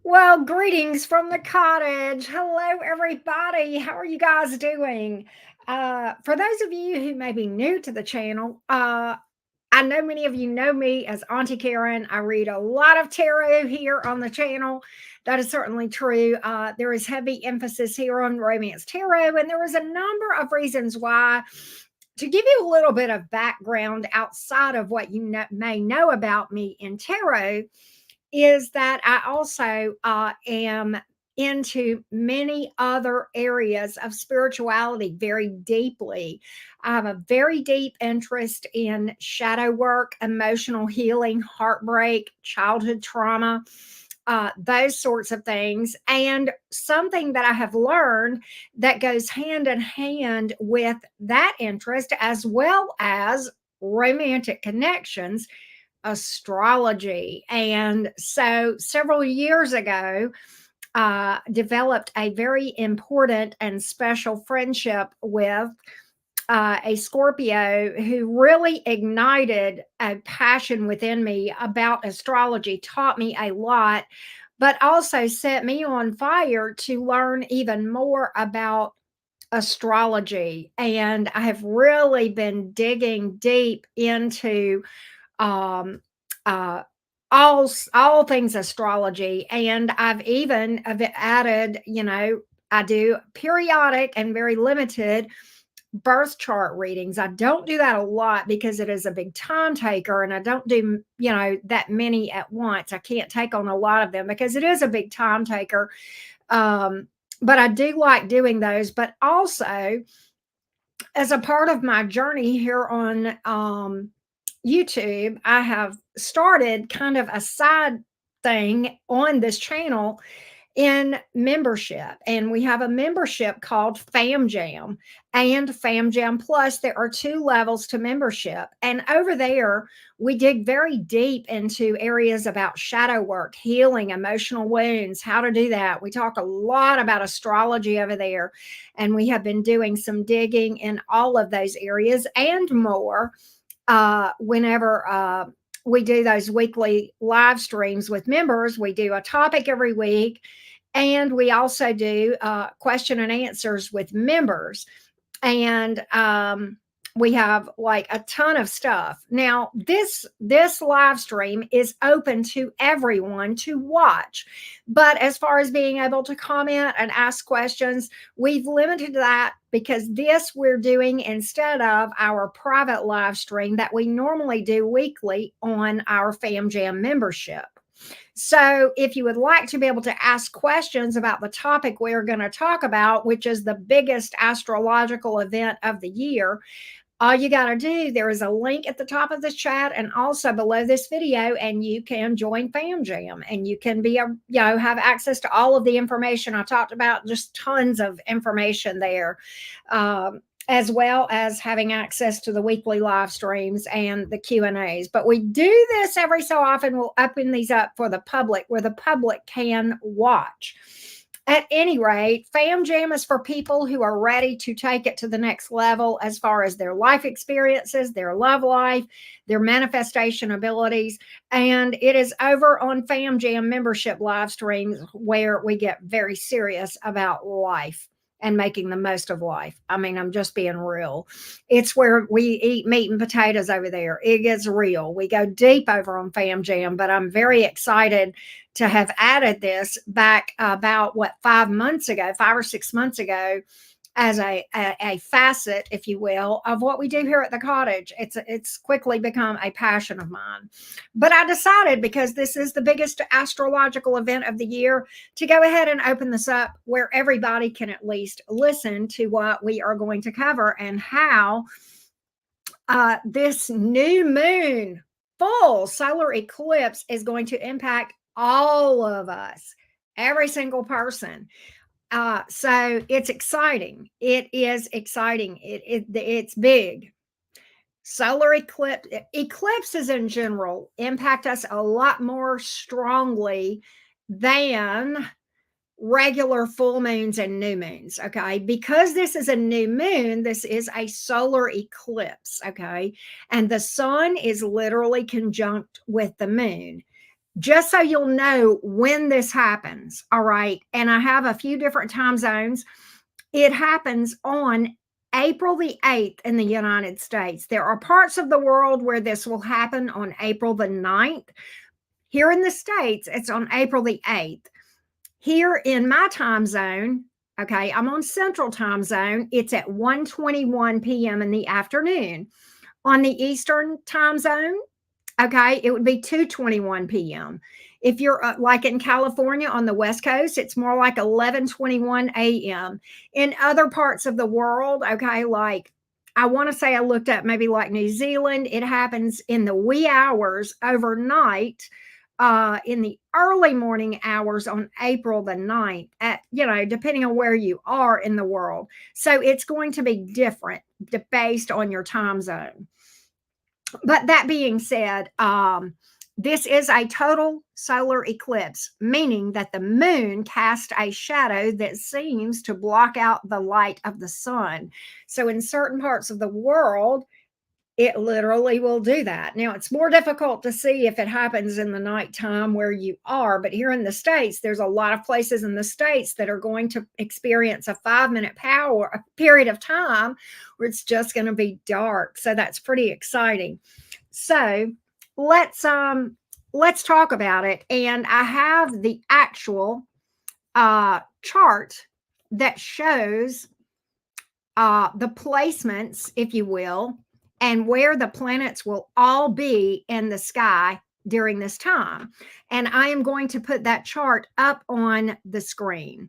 Well, greetings from the cottage. Hello, everybody. How are you guys doing? For those of you who may be new to the channel, I know many of you know me as Auntie Karen. I read a lot of tarot here on the channel. That is certainly true. There is heavy emphasis here on romance tarot, and there is a number of reasons why. To give you a little bit of background outside of what you may know about me in tarot, is that I also am into many other areas of spirituality very deeply. I have a very deep interest in shadow work, emotional healing, heartbreak, childhood trauma, those sorts of things. And something that I have learned that goes hand in hand with that interest, as well as romantic connections, astrology. And so several years ago, developed a very important and special friendship with a Scorpio who really ignited a passion within me about astrology, taught me a lot, but also set me on fire to learn even more about astrology. And I have really been digging deep into um, uh, all things astrology, and I've added, I do periodic and very limited birth chart readings. I don't do that a lot because it is a big time taker, and I don't do that many at once. I can't take on a lot of them because it is a big time taker. Um, but I do like doing those. But also, as a part of my journey here on YouTube, I have started kind of a side thing on this channel in membership. And we have a membership called Fam Jam and Fam Jam Plus. There are two levels to membership. And over there, we dig very deep into areas about shadow work, healing, emotional wounds, how to do that. We talk a lot about astrology over there. And we have been doing some digging in all of those areas and more whenever we do those weekly live streams with members. We do a topic every week, and we also do question and answers with members. And we have like a ton of stuff. Now, this live stream is open to everyone to watch, but as far as being able to comment and ask questions, we've limited that because this we're doing instead of our private live stream that we normally do weekly on our Fam Jam membership. So, if you would like to be able to ask questions about the topic we're going to talk about, which is the biggest astrological event of the year, all you got to do, there is a link at the top of this chat and also below this video, and you can join Fam Jam, and you can have access to all of the information I talked about, just tons of information there. As well as having access to the weekly live streams and the Q&As. But we do this every so often. We'll open these up for the public where the public can watch. At any rate, Fam Jam is for people who are ready to take it to the next level as far as their life experiences, their love life, their manifestation abilities. And it is over on Fam Jam membership live streams where we get very serious about life and making the most of life. I mean, I'm just being real. It's where we eat meat and potatoes over there. It gets real. We go deep over on Fam Jam, but I'm very excited to have added this back about 5 or 6 months ago, as a facet, if you will, of what we do here at the cottage. It's quickly become a passion of mine. But I decided, because this is the biggest astrological event of the year, to go ahead and open this up where everybody can at least listen to what we are going to cover and how this new moon full solar eclipse is going to impact all of us, every single person. So it's exciting. It is exciting. It's big. Solar eclipses in general impact us a lot more strongly than regular full moons and new moons. Okay, because this is a new moon, this is a solar eclipse. Okay, and the sun is literally conjunct with the moon. just so you'll know when this happens. All right. And I have a few different time zones. It happens on April the 8th in the United States. There are parts of the world where this will happen on April the 9th. Here in the States, it's on April the 8th. Here in my time zone, okay, I'm on Central Time Zone. It's at 1:21 p.m. in the afternoon. On the Eastern Time Zone, okay, it would be 2:21 p.m. If you're like in California on the West Coast, it's more like 11:21 a.m. In other parts of the world, okay, like I want to say I looked up maybe like New Zealand, it happens in the wee hours overnight, in the early morning hours on April the 9th, at, depending on where you are in the world. So it's going to be different based on your time zone. But that being said, this is a total solar eclipse, meaning that the moon casts a shadow that seems to block out the light of the sun. So in certain parts of the world, it literally will do that. Now, it's more difficult to see if it happens in the nighttime where you are, but here in the States, there's a lot of places in the States that are going to experience a 5-minute a period of time where it's just going to be dark. So that's pretty exciting. So let's talk about it. And I have the actual chart that shows the placements, if you will, and where the planets will all be in the sky during this time. And I am going to put that chart up on the screen.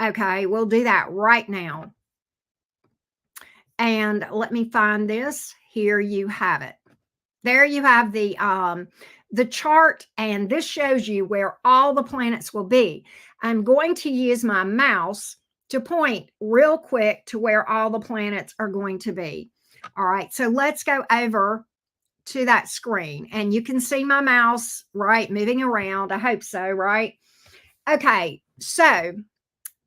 Okay, we'll do that right now. And let me find this. Here you have it. There you have the chart, and this shows you where all the planets will be. I'm going to use my mouse to point real quick to where all the planets are going to be. All right, so let's go over to that screen, and you can see my mouse, right, moving around. I hope so, right? Okay, so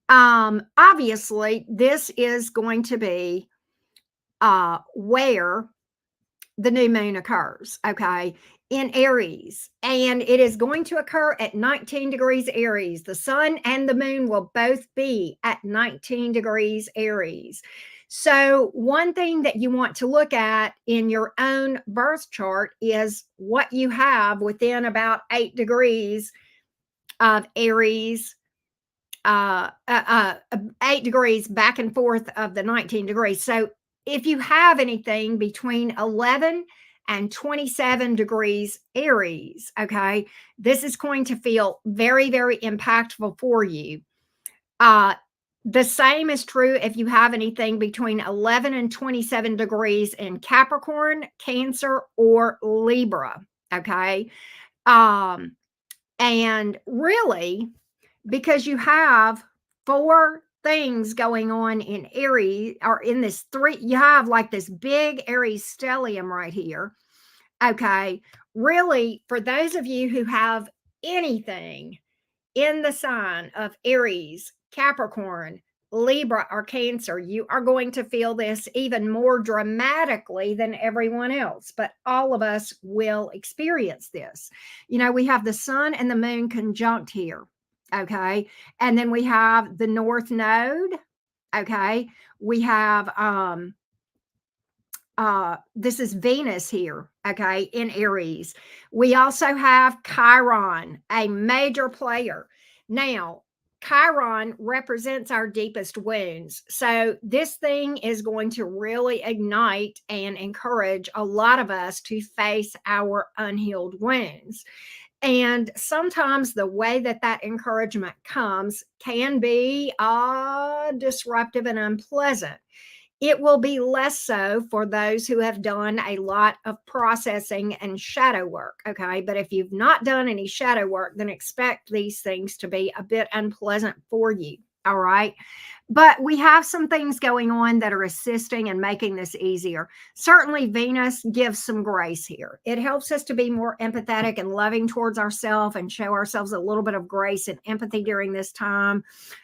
obviously this is going to be where the new moon occurs, okay, in Aries, and it is going to occur at 19 degrees Aries. The sun and the moon will both be at 19 degrees Aries. So one thing that you want to look at in your own birth chart is what you have within about 8 degrees of Aries, 8 degrees back and forth of the 19 degrees. So if you have anything between 11 and 27 degrees Aries, okay, this is going to feel very, very impactful for you. The same is true if you have anything between 11 and 27 degrees in Capricorn, Cancer, or Libra, okay? And really, because you have 4 things going on in Aries, or in this 3, you have like this big Aries stellium right here. Okay. Really, for those of you who have anything in the sign of Aries, Capricorn, Libra, or Cancer, you are going to feel this even more dramatically than everyone else. But all of us will experience this. We have the sun and the moon conjunct here. Okay. And then we have the North Node. Okay. We have this is Venus here, okay, in Aries. We also have Chiron, a major player. Now, Chiron represents our deepest wounds. So this thing is going to really ignite and encourage a lot of us to face our unhealed wounds. And sometimes the way that encouragement comes can be disruptive and unpleasant. It will be less so for those who have done a lot of processing and shadow work. Okay. But if you've not done any shadow work, then expect these things to be a bit unpleasant for you. All right. But we have some things going on that are assisting and making this easier. Certainly, Venus gives some grace here. It helps us to be more empathetic and loving towards ourselves and show ourselves a little bit of grace and empathy during this time.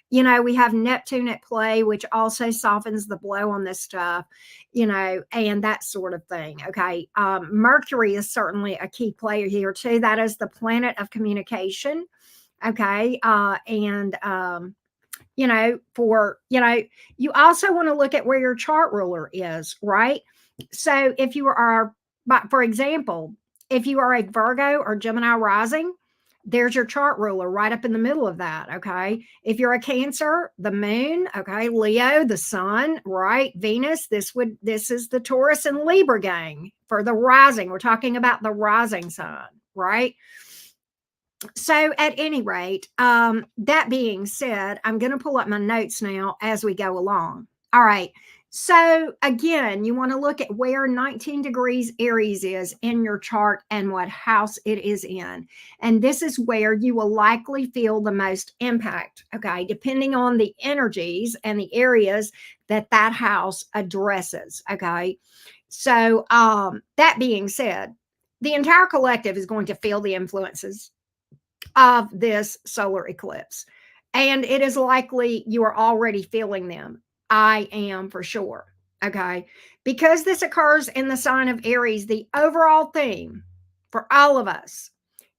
We have Neptune at play, which also softens the blow on this stuff, and that sort of thing. Okay. Mercury is certainly a key player here, too. That is the planet of communication. Okay. You also want to look at where your chart ruler is, right? So if you are, but for example, if you are a Virgo or Gemini rising, there's your chart ruler right up in the middle of that. Okay. If you're a Cancer, the moon, okay, Leo, the sun, right? Venus, this is the Taurus and Libra gang for the rising. We're talking about the rising sign, right? So at any rate, that being said, I'm going to pull up my notes now as we go along. All right. So again, you want to look at where 19 degrees Aries is in your chart and what house it is in. And this is where you will likely feel the most impact, okay, depending on the energies and the areas that house addresses, okay? So that being said, the entire collective is going to feel the influences of this solar eclipse. And it is likely you are already feeling them. I am for sure. Okay. Because this occurs in the sign of Aries, the overall theme for all of us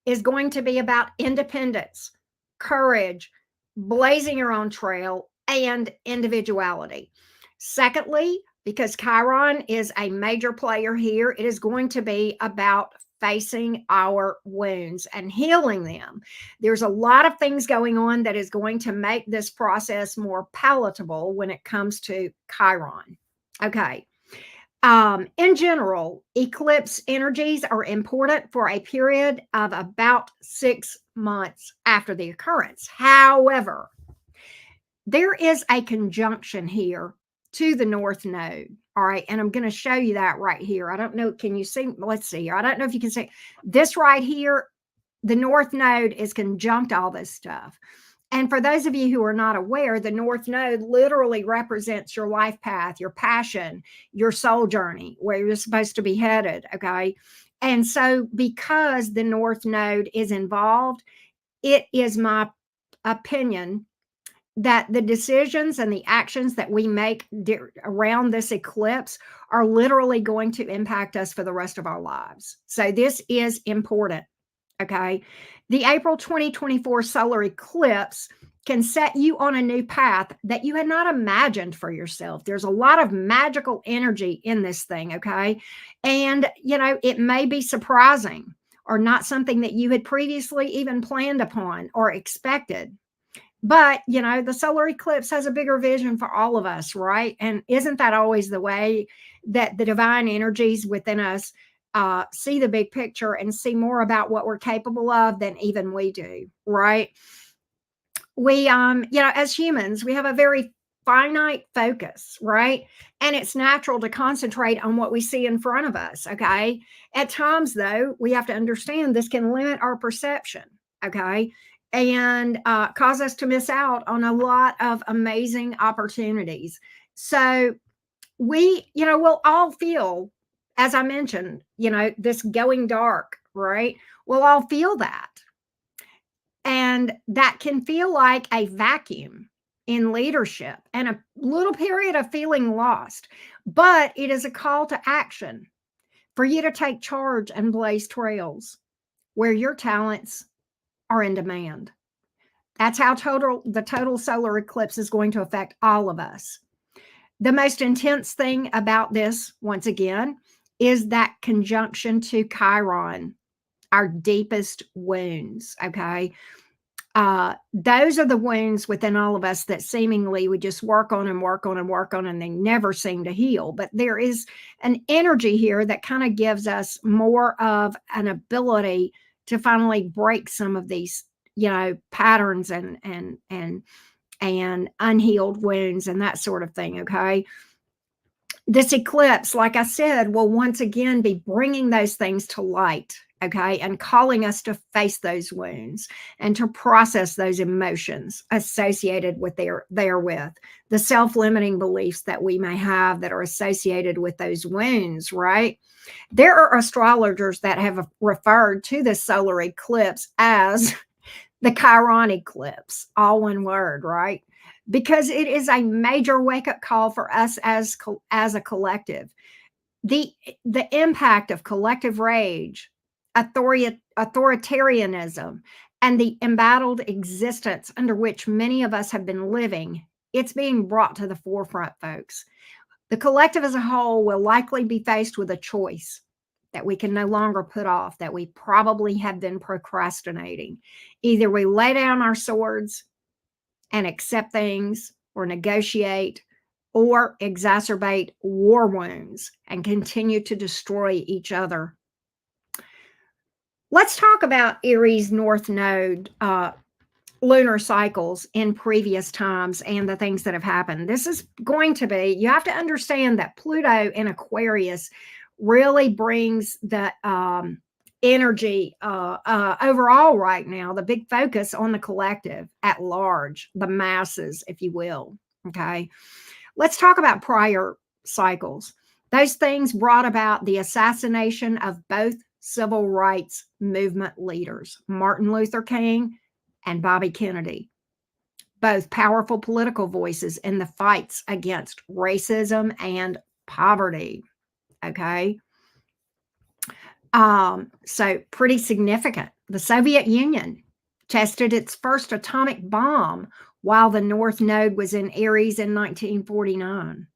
is going to be about independence, courage, blazing your own trail, and individuality. Secondly, because Chiron is a major player here, it is going to be about facing our wounds and healing them. There's a lot of things going on that is going to make this process more palatable when it comes to Chiron. Okay. In general, eclipse energies are important for a period of about 6 months after the occurrence. However, there is a conjunction here to the North Node. All right. And I'm going to show you that right here. I don't know. Can you see? Let's see here. I don't know if you can see this right here. The North Node is conjunct all this stuff. And for those of you who are not aware, the North Node literally represents your life path, your passion, your soul journey, where you're supposed to be headed. Okay. And so, because the North Node is involved, it is my opinion that the decisions and the actions that we make around this eclipse are literally going to impact us for the rest of our lives. So this is important. Okay. The April 2024 solar eclipse can set you on a new path that you had not imagined for yourself. There's a lot of magical energy in this thing. Okay. And, it may be surprising or not something that you had previously even planned upon or expected. But, the solar eclipse has a bigger vision for all of us, right? And isn't that always the way that the divine energies within us see the big picture and see more about what we're capable of than even we do, right? We, as humans, we have a very finite focus, right? And it's natural to concentrate on what we see in front of us, okay? At times, though, we have to understand this can limit our perception, okay? And cause us to miss out on a lot of amazing opportunities. So we'll all feel, as I mentioned, this going dark, right? We'll all feel that. And that can feel like a vacuum in leadership and a little period of feeling lost. But it is a call to action for you to take charge and blaze trails where your talents are in demand. That's how the total solar eclipse is going to affect all of us. The most intense thing about this, once again, is that conjunction to Chiron, our deepest wounds. Okay. Those are the wounds within all of us that seemingly we just work on and work on and work on, and they never seem to heal. But there is an energy here that kind of gives us more of an ability to finally break some of these, patterns and unhealed wounds and that sort of thing. Okay. This eclipse, like I said, will once again be bringing those things to light. okay, and calling us to face those wounds and to process those emotions associated with therewith, the self-limiting beliefs that we may have that are associated with those wounds, right? There are astrologers that have referred to the solar eclipse as the Chiron eclipse, all one word, right? Because it is a major wake-up call for us as a collective. The impact of collective rage, authoritarianism, and the embattled existence under which many of us have been living, it's being brought to the forefront, folks. The collective as a whole will likely be faced with a choice that we can no longer put off, that we probably have been procrastinating. Either we lay down our swords and accept things, or negotiate, or exacerbate war wounds and continue to destroy each other. Let's talk about Aries North Node lunar cycles in previous times and the things that have happened. This is going to be, you have to understand that Pluto in Aquarius really brings the energy overall right now, the big focus on the collective at large, the masses, if you will. Okay. Let's talk about prior cycles. Those things brought about the assassination of both civil rights movement leaders, Martin Luther King and Bobby Kennedy, both powerful political voices in the fights against racism and poverty. Okay. So pretty significant. The Soviet Union tested its first atomic bomb while the North Node was in Aries in 1949.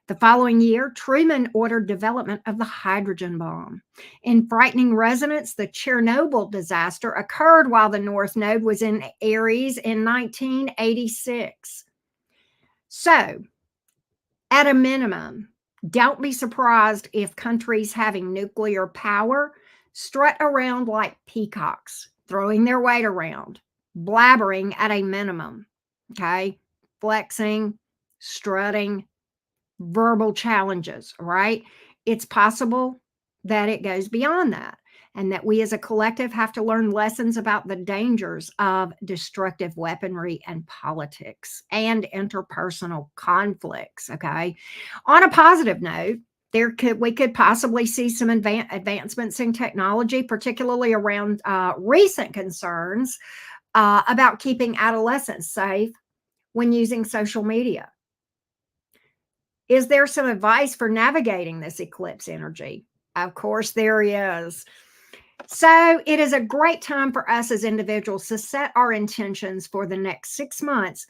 The following year, Truman ordered development of the hydrogen bomb. In frightening resonance, the Chernobyl disaster occurred while the North Node was in Aries in 1986. So, at a minimum, don't be surprised if countries having nuclear power strut around like peacocks, throwing their weight around, blabbering at a minimum, okay? Flexing, strutting, verbal challenges, right? It's possible that it goes beyond that, and that we as a collective have to learn lessons about the dangers of destructive weaponry and politics and interpersonal conflicts. Okay. On a positive note, we could possibly see some advancements in technology, particularly around recent concerns about keeping adolescents safe when using social media. Is there some advice for navigating this eclipse energy? Of course, there is. So it is a great time for us as individuals to set our intentions for the next 6 months.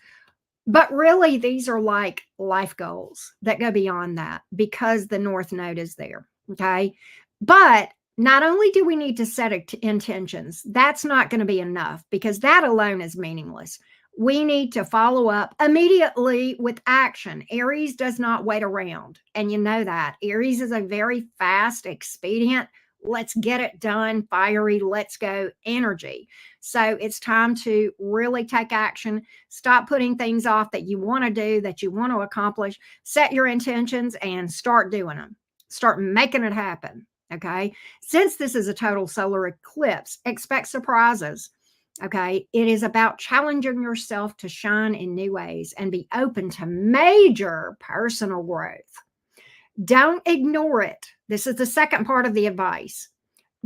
But really, these are like life goals that go beyond that because the North Node is there. Okay. But not only do we need to set intentions, that's not going to be enough because that alone is meaningless. We need to follow up immediately with action. Aries does not wait around. And you know that. Aries is a very fast, expedient, let's get it done, fiery, let's go energy. So it's time to really take action. Stop putting things off that you want to do, that you want to accomplish. Set your intentions and start doing them. Start making it happen. Okay. Since this is a total solar eclipse, expect surprises. Okay. It is about challenging yourself to shine in new ways and be open to major personal growth. Don't ignore it. This is the second part of the advice.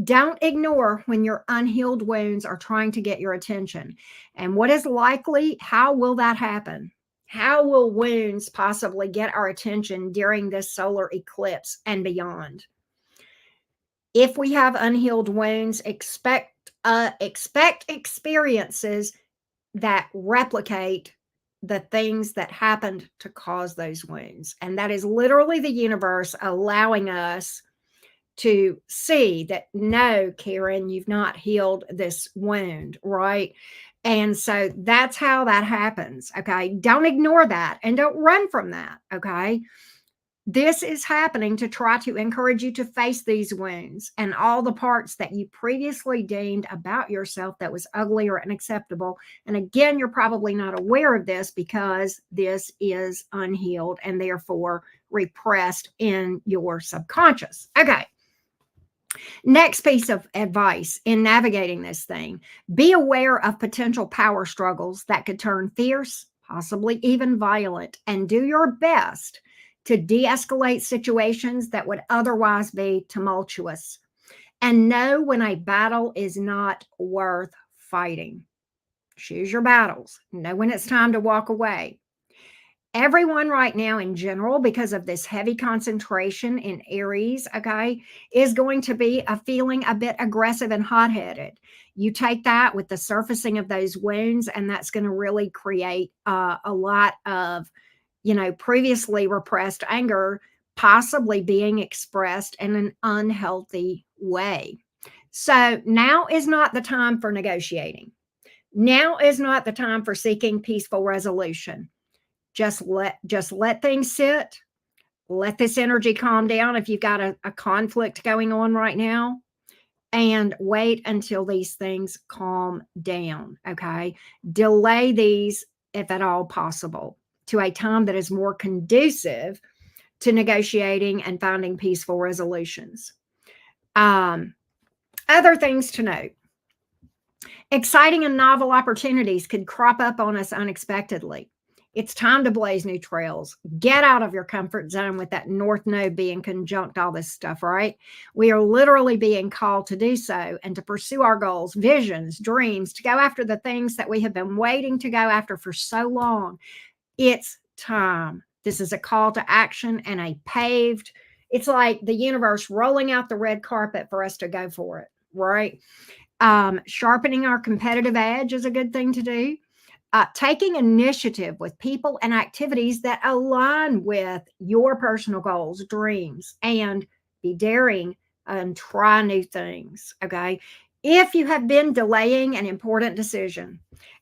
Don't ignore when your unhealed wounds are trying to get your attention. And what is likely, how will that happen? How will wounds possibly get our attention during this solar eclipse and beyond? If we have unhealed wounds, expect experiences that replicate the things that happened to cause those wounds. And that is literally the universe allowing us to see that, no, Karen, you've not healed this wound, right? And so that's how that happens. Okay. Don't ignore that and don't run from that. Okay. This is happening to try to encourage you to face these wounds and all the parts that you previously deemed about yourself that was ugly or unacceptable. And again, you're probably not aware of this because this is unhealed and therefore repressed in your subconscious. Okay. Next piece of advice in navigating this thing, be aware of potential power struggles that could turn fierce, possibly even violent, and do your best to de escalate situations that would otherwise be tumultuous. And know when a battle is not worth fighting. Choose your battles. Know when it's time to walk away. Everyone right now in general, because of this heavy concentration in Aries, okay, is going to be a feeling a bit aggressive and hot-headed. You take that with the surfacing of those wounds, and that's going to really create a lot of, previously repressed anger possibly being expressed in an unhealthy way. So now is not the time for negotiating. Now is not the time for seeking peaceful resolution. Just let things sit. Let this energy calm down if you've got a conflict going on right now, and wait until these things calm down. Okay. Delay these, if at all possible, to a time that is more conducive to negotiating and finding peaceful resolutions. Um, Other things to note: exciting and novel opportunities could crop up on us unexpectedly. It's time to blaze new trails. Get out of your comfort zone with that North Node being conjunct all this stuff, right? We are literally being called to do so and to pursue our goals, visions, dreams, to go after the things that we have been waiting to go after for so long. It's time. This is a call to action and it's like the universe rolling out the red carpet for us to go for it, right? Sharpening our competitive edge is a good thing to do. Taking initiative with people and activities that align with your personal goals, dreams, and be daring and try new things. Okay. If you have been delaying an important decision,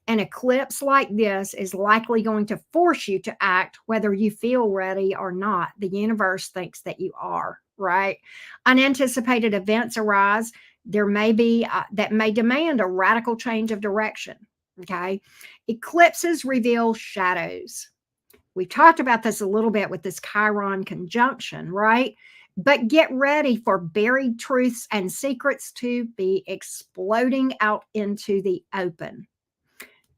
an eclipse like this is likely going to force you to act whether you feel ready or not. The universe thinks that you are, right? Unanticipated events arise. There may be that may demand a radical change of direction. Okay. Eclipses reveal shadows. We've talked about this a little bit with this Chiron conjunction, right? But get ready for buried truths and secrets to be exploding out into the open.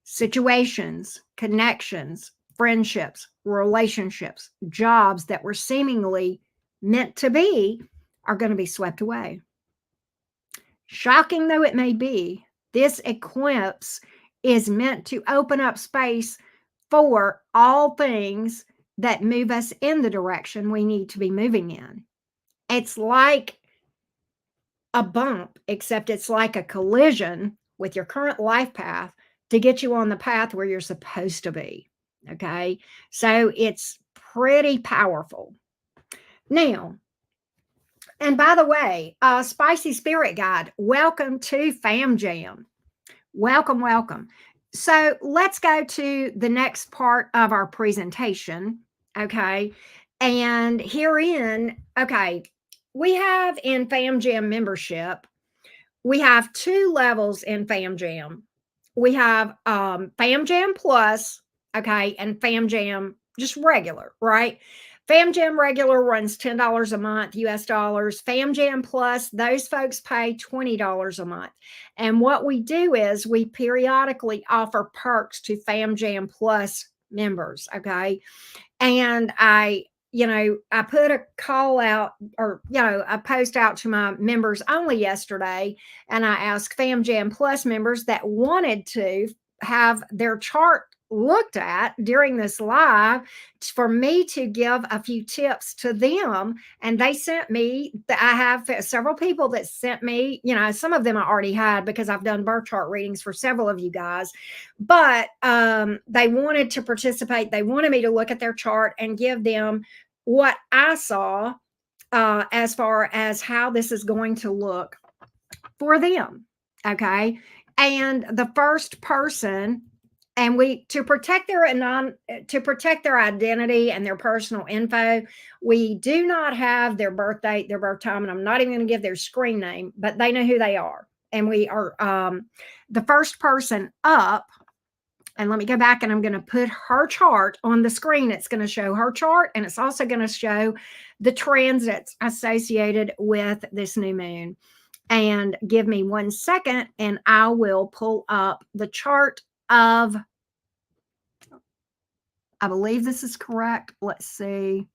Situations, connections, friendships, relationships, jobs that were seemingly meant to be are going to be swept away. Shocking though it may be, this eclipse is meant to open up space for all things that move us in the direction we need to be moving in. It's like a bump, except it's like a collision with your current life path to get you on the path where you're supposed to be. Okay. So it's pretty powerful. Now, and by the way, Spicy Spirit Guide, welcome to Fam Jam. Welcome, welcome. So let's go to the next part of our presentation. Okay. And herein, okay, we have in Fam Jam membership, we have two levels in Fam Jam. We have Fam Jam Plus, okay, and Fam Jam just regular, right? Fam Jam regular runs $10 a month, US dollars. Fam Jam Plus, those folks pay $20 a month. And what we do is we periodically offer perks to Fam Jam Plus members, okay? And I put a call out or, a post out to my members only yesterday. And I asked Fam Jam Plus members that wanted to have their chart looked at during this live for me to give a few tips to them. And they sent me, I have several people that sent me, some of them I already had because I've done birth chart readings for several of you guys, but they wanted to participate. They wanted me to look at their chart and give them what I saw as far as how this is going to look for them. Okay. And the first person, and we to protect their identity and their personal info, we do not have their birth date, their birth time, and I'm not even going to give their screen name, but they know who they are. And we are the first person up And let me go back and I'm going to put her chart on the screen. It's going to show her chart and it's also going to show the transits associated with this new moon. And give me 1 second and I will pull up the chart of, I believe this is correct. Let's see.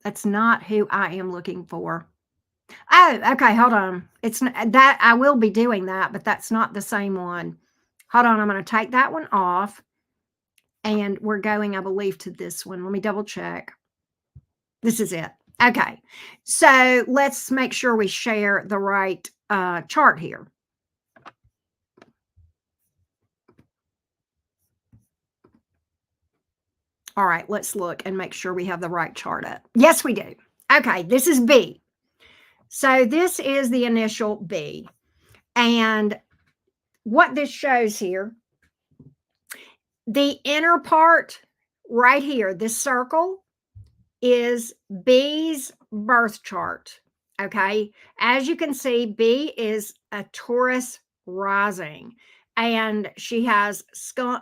That's not who I am looking for. Oh, okay, hold on. It's that I will be doing that, but that's not the same one. Hold on, I'm going to take that one off. And we're going, I believe, to this one. Let me double check. This is it. Okay. So let's make sure we share the right chart here. All right, let's look and make sure we have the right chart up. Yes, we do. Okay, this is B. So this is the initial B. And what this shows here, the inner part right here, this circle is B's birth chart. Okay. As you can see, B is a Taurus rising and she has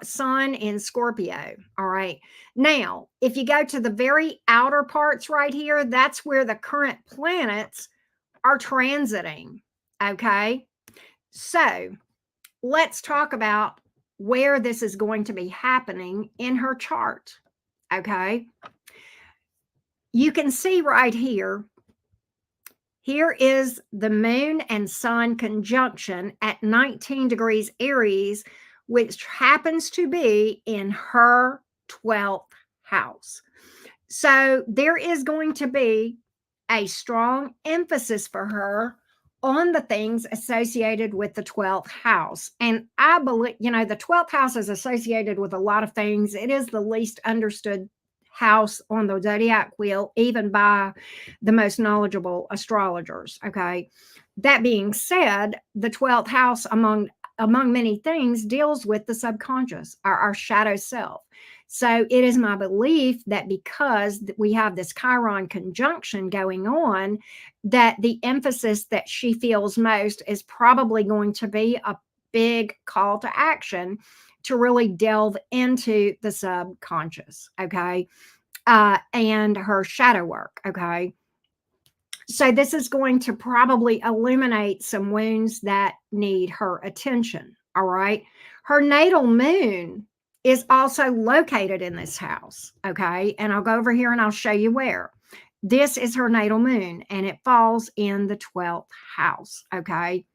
sun in Scorpio. All right. Now, if you go to the very outer parts right here, that's where the current planets are transiting. Okay. So let's talk about where this is going to be happening in her chart. Okay. You can see right here, here is the moon and sun conjunction at 19 degrees Aries, which happens to be in her 12th house. So there is going to be a strong emphasis for her on the things associated with the 12th house. And I believe, the 12th house is associated with a lot of things. It is the least understood house on the zodiac wheel, even by the most knowledgeable astrologers. Okay. That being said, the 12th house, among many things, deals with the subconscious, our shadow self. So it is my belief that because we have this Chiron conjunction going on, that the emphasis that she feels most is probably going to be a big call to action to really delve into the subconscious. Okay. And her shadow work. Okay. So this is going to probably illuminate some wounds that need her attention. All right. Her natal moon is also located in this house. Okay. And I'll go over here and I'll show you where. This is her natal moon and it falls in the 12th house. Okay.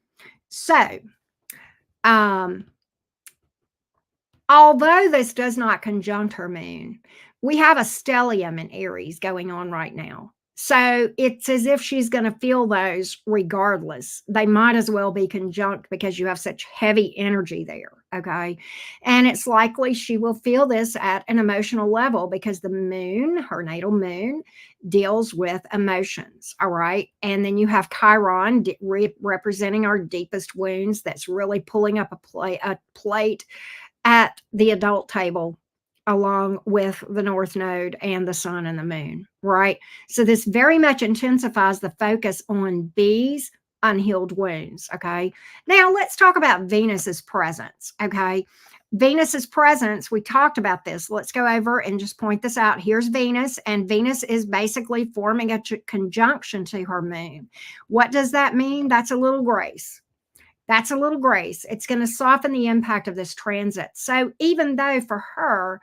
So, although this does not conjunct her moon, we have a stellium in Aries going on right now. So it's as if she's going to feel those regardless. They might as well be conjunct because you have such heavy energy there. Okay. And it's likely she will feel this at an emotional level because the moon, her natal moon, deals with emotions. All right. And then you have Chiron representing our deepest wounds. That's really pulling up a plate at the adult table along with the North Node and the sun and the moon, right? So this very much intensifies the focus on B's unhealed wounds, okay? Now let's talk about Venus's presence, okay? Venus's presence, we talked about this. Let's go over and just point this out. Here's Venus, and Venus is basically forming a conjunction to her moon. What does that mean? That's a little grace. That's a little grace. It's going to soften the impact of this transit. So even though for her,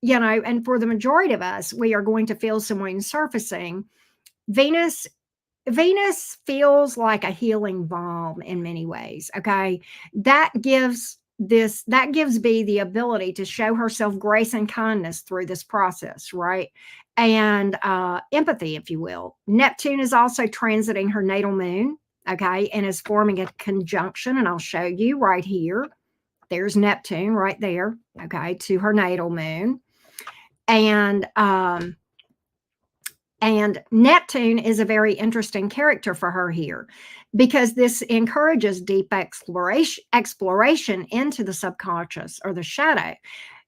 and for the majority of us, we are going to feel some wounds surfacing, Venus feels like a healing balm in many ways. Okay. That gives B the ability to show herself grace and kindness through this process, right? And empathy, if you will. Neptune is also transiting her natal moon. Okay, and is forming a conjunction, and I'll show you right here. There's Neptune right there, okay, to her natal moon. And Neptune is a very interesting character for her here because this encourages deep exploration into the subconscious or the shadow.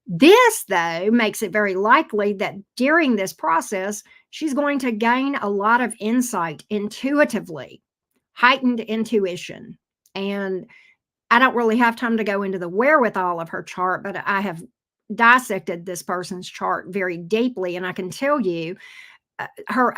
This, though, makes it very likely that during this process, she's going to gain a lot of insight intuitively, heightened intuition. And I don't really have time to go into the wherewithal of her chart, but I have dissected this person's chart very deeply, and I can tell you her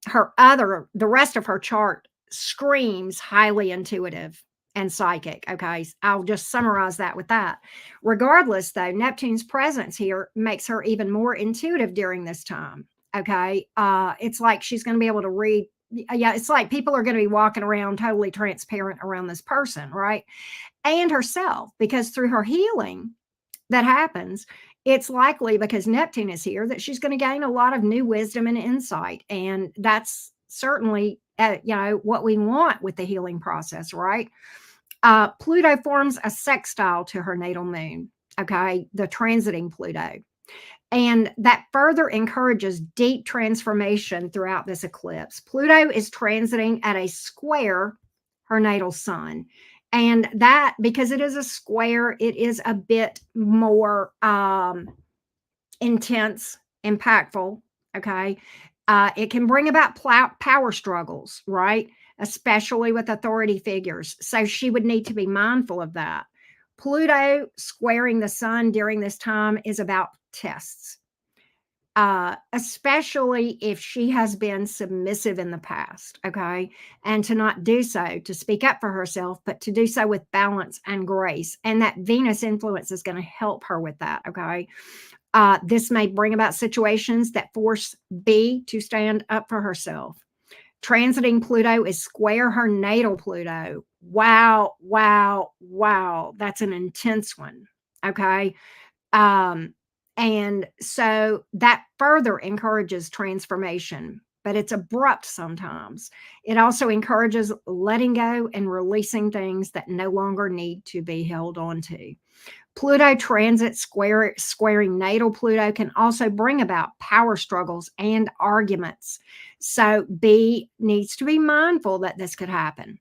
the rest of her chart screams highly intuitive and psychic. Okay. I'll just summarize that with that. Regardless, though, Neptune's presence here makes her even more intuitive during this time. Okay. It's like she's going to be able to read. Yeah. It's like people are going to be walking around totally transparent around this person, right? And herself, because through her healing, that happens, it's likely because Neptune is here that she's going to gain a lot of new wisdom and insight. And that's certainly, what we want with the healing process, right? Pluto forms a sextile to her natal moon. Okay. The transiting Pluto. And that further encourages deep transformation throughout this eclipse. Pluto is transiting at a square her natal sun. And that, because it is a square, it is a bit more intense, impactful. Okay. It can bring about power struggles, right? Especially with authority figures. So she would need to be mindful of that. Pluto squaring the sun during this time is about tests, especially if she has been submissive in the past, okay? And to not do so, to speak up for herself, but to do so with balance and grace. And that Venus influence is going to help her with that, okay? This may bring about situations that force B to stand up for herself. Transiting Pluto is square her natal Pluto. Wow, wow, wow. That's an intense one, okay? And so that further encourages transformation, but it's abrupt sometimes. It also encourages letting go and releasing things that no longer need to be held on to. Pluto transit squaring natal Pluto can also bring about power struggles and arguments. So B needs to be mindful that this could happen.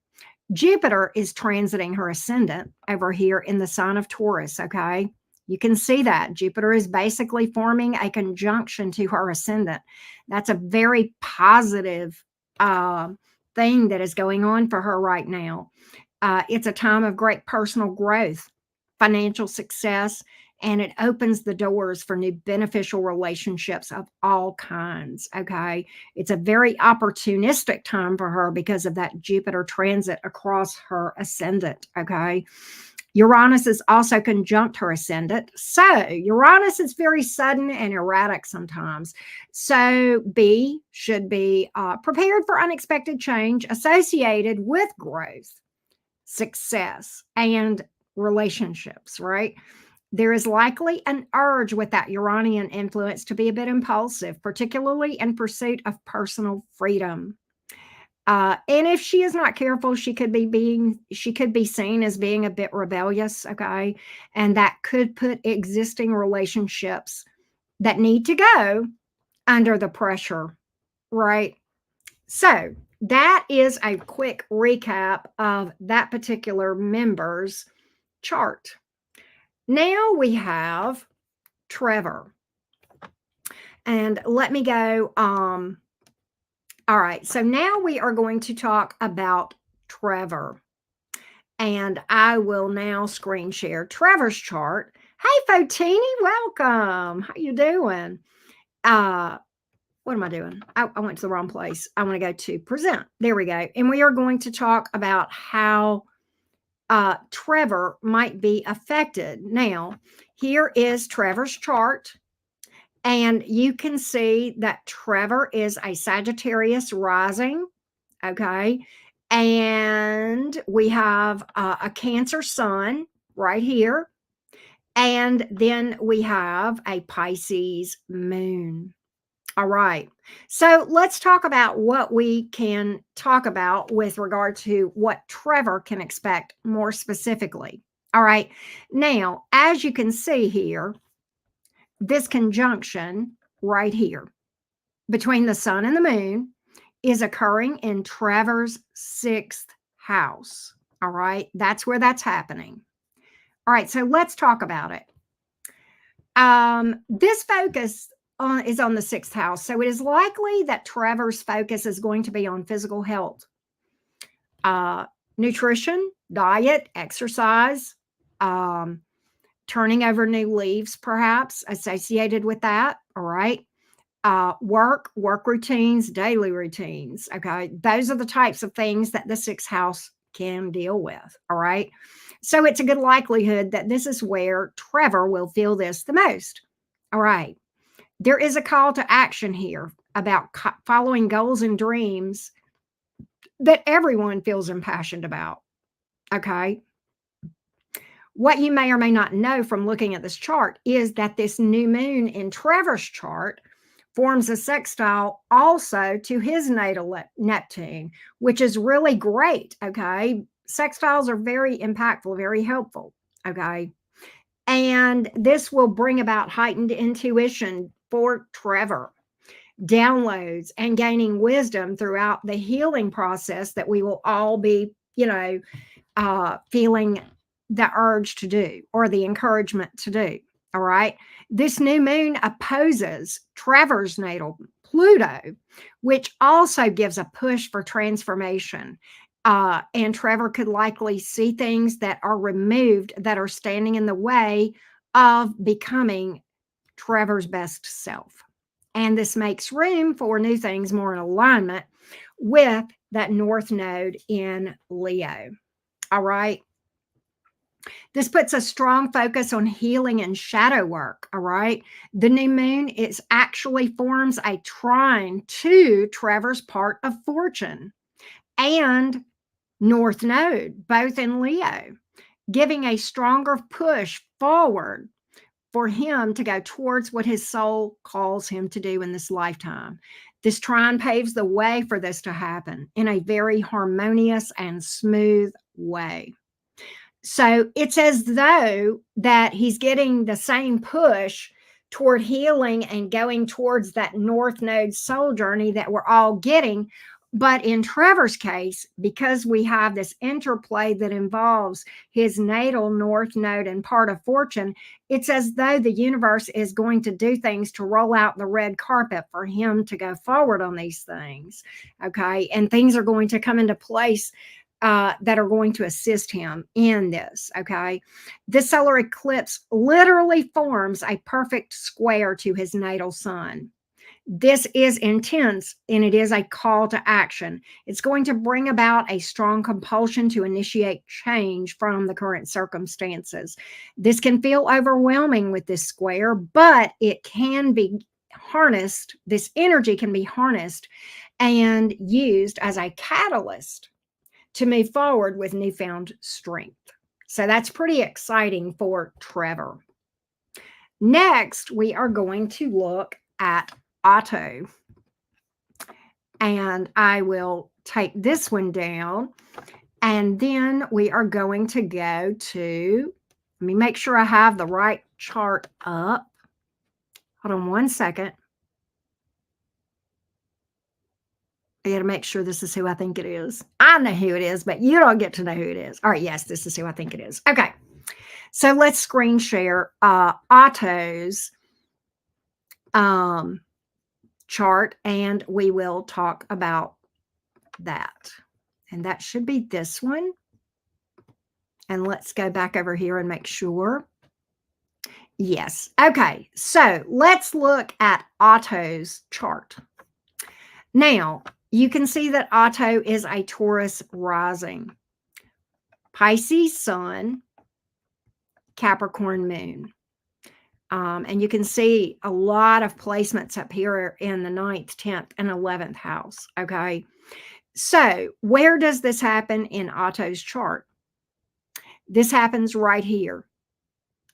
Jupiter is transiting her ascendant over here in the sign of Taurus, okay? You can see that Jupiter is basically forming a conjunction to her ascendant. That's a very positive thing that is going on for her right now. It's a time of great personal growth, financial success, and it opens the doors for new beneficial relationships of all kinds. Okay. It's a very opportunistic time for her because of that Jupiter transit across her ascendant. Okay. Uranus is also conjunct her ascendant. So Uranus is very sudden and erratic sometimes. So B should be prepared for unexpected change associated with growth, success, and relationships, right? There is likely an urge with that Uranian influence to be a bit impulsive, particularly in pursuit of personal freedom. And if she is not careful, she could be seen as being a bit rebellious, okay? And that could put existing relationships that need to go under the pressure, right? So that is a quick recap of that particular member's chart. Now we have Trevor. And let me go. All right. So now we are going to talk about Trevor. And I will now screen share Trevor's chart. Hey, Fotini, welcome. How you doing? What am I doing? I went to the wrong place. I want to go to present. There we go. And we are going to talk about how Trevor might be affected. Now, here is Trevor's chart. And you can see that Trevor is a Sagittarius rising. Okay. And we have a Cancer sun right here. And then we have a Pisces moon. All right. So let's talk about what we can talk about with regard to what Trevor can expect more specifically. All right. Now, as you can see here, this conjunction right here between the sun and the moon is occurring in Trevor's 6th house. All right. That's where that's happening. All right. So let's talk about it. This focus is on the 6th house. So it is likely that Trevor's focus is going to be on physical health, nutrition, diet, exercise, um, turning over new leaves, perhaps associated with that. All right. Work routines, daily routines. Okay. Those are the types of things that the sixth house can deal with. All right. So it's a good likelihood that this is where Trevor will feel this the most. All right. There is a call to action here about following goals and dreams that everyone feels impassioned about. Okay. What you may or may not know from looking at this chart is that this new moon in Trevor's chart forms a sextile also to his natal Neptune, which is really great. Okay. Sextiles are very impactful, very helpful. Okay. And this will bring about heightened intuition for Trevor, downloads, and gaining wisdom throughout the healing process that we will all be, feeling the urge to do or the encouragement to do. All right. This new moon opposes Trevor's natal Pluto, which also gives a push for transformation. And Trevor could likely see things that are removed that are standing in the way of becoming Trevor's best self. And this makes room for new things more in alignment with that North Node in Leo. All right. This puts a strong focus on healing and shadow work. All right. The new moon is actually forms a trine to Trevor's part of fortune and North Node, both in Leo, giving a stronger push forward for him to go towards what his soul calls him to do in this lifetime. This trine paves the way for this to happen in a very harmonious and smooth way. So it's as though that he's getting the same push toward healing and going towards that North Node soul journey that we're all getting. But in Trevor's case, because we have this interplay that involves his natal North Node and part of fortune, it's as though the universe is going to do things to roll out the red carpet for him to go forward on these things. Okay. And things are going to come into place that are going to assist him in this. Okay. This solar eclipse literally forms a perfect square to his natal sun. This is intense and it is a call to action. It's going to bring about a strong compulsion to initiate change from the current circumstances. This can feel overwhelming with this square, but it can be harnessed. This energy can be harnessed and used as a catalyst to move forward with newfound strength. So that's pretty exciting for Trevor. Next, we are going to look at Otto. And I will take this one down. And then we are going to go to, let me make sure I have the right chart up. Hold on one second. I got to make sure this is who I think it is. I know who it is, but you don't get to know who it is. All right, yes, this is who I think it is. Okay, so let's screen share Otto's chart, and we will talk about that. And that should be this one. And let's go back over here and make sure. Yes. Okay, so let's look at Otto's chart. Now, you can see that Otto is a Taurus rising, Pisces sun, Capricorn moon. And you can see a lot of placements up here in the 9th, 10th, and 11th house. Okay. So where does this happen in Otto's chart? This happens right here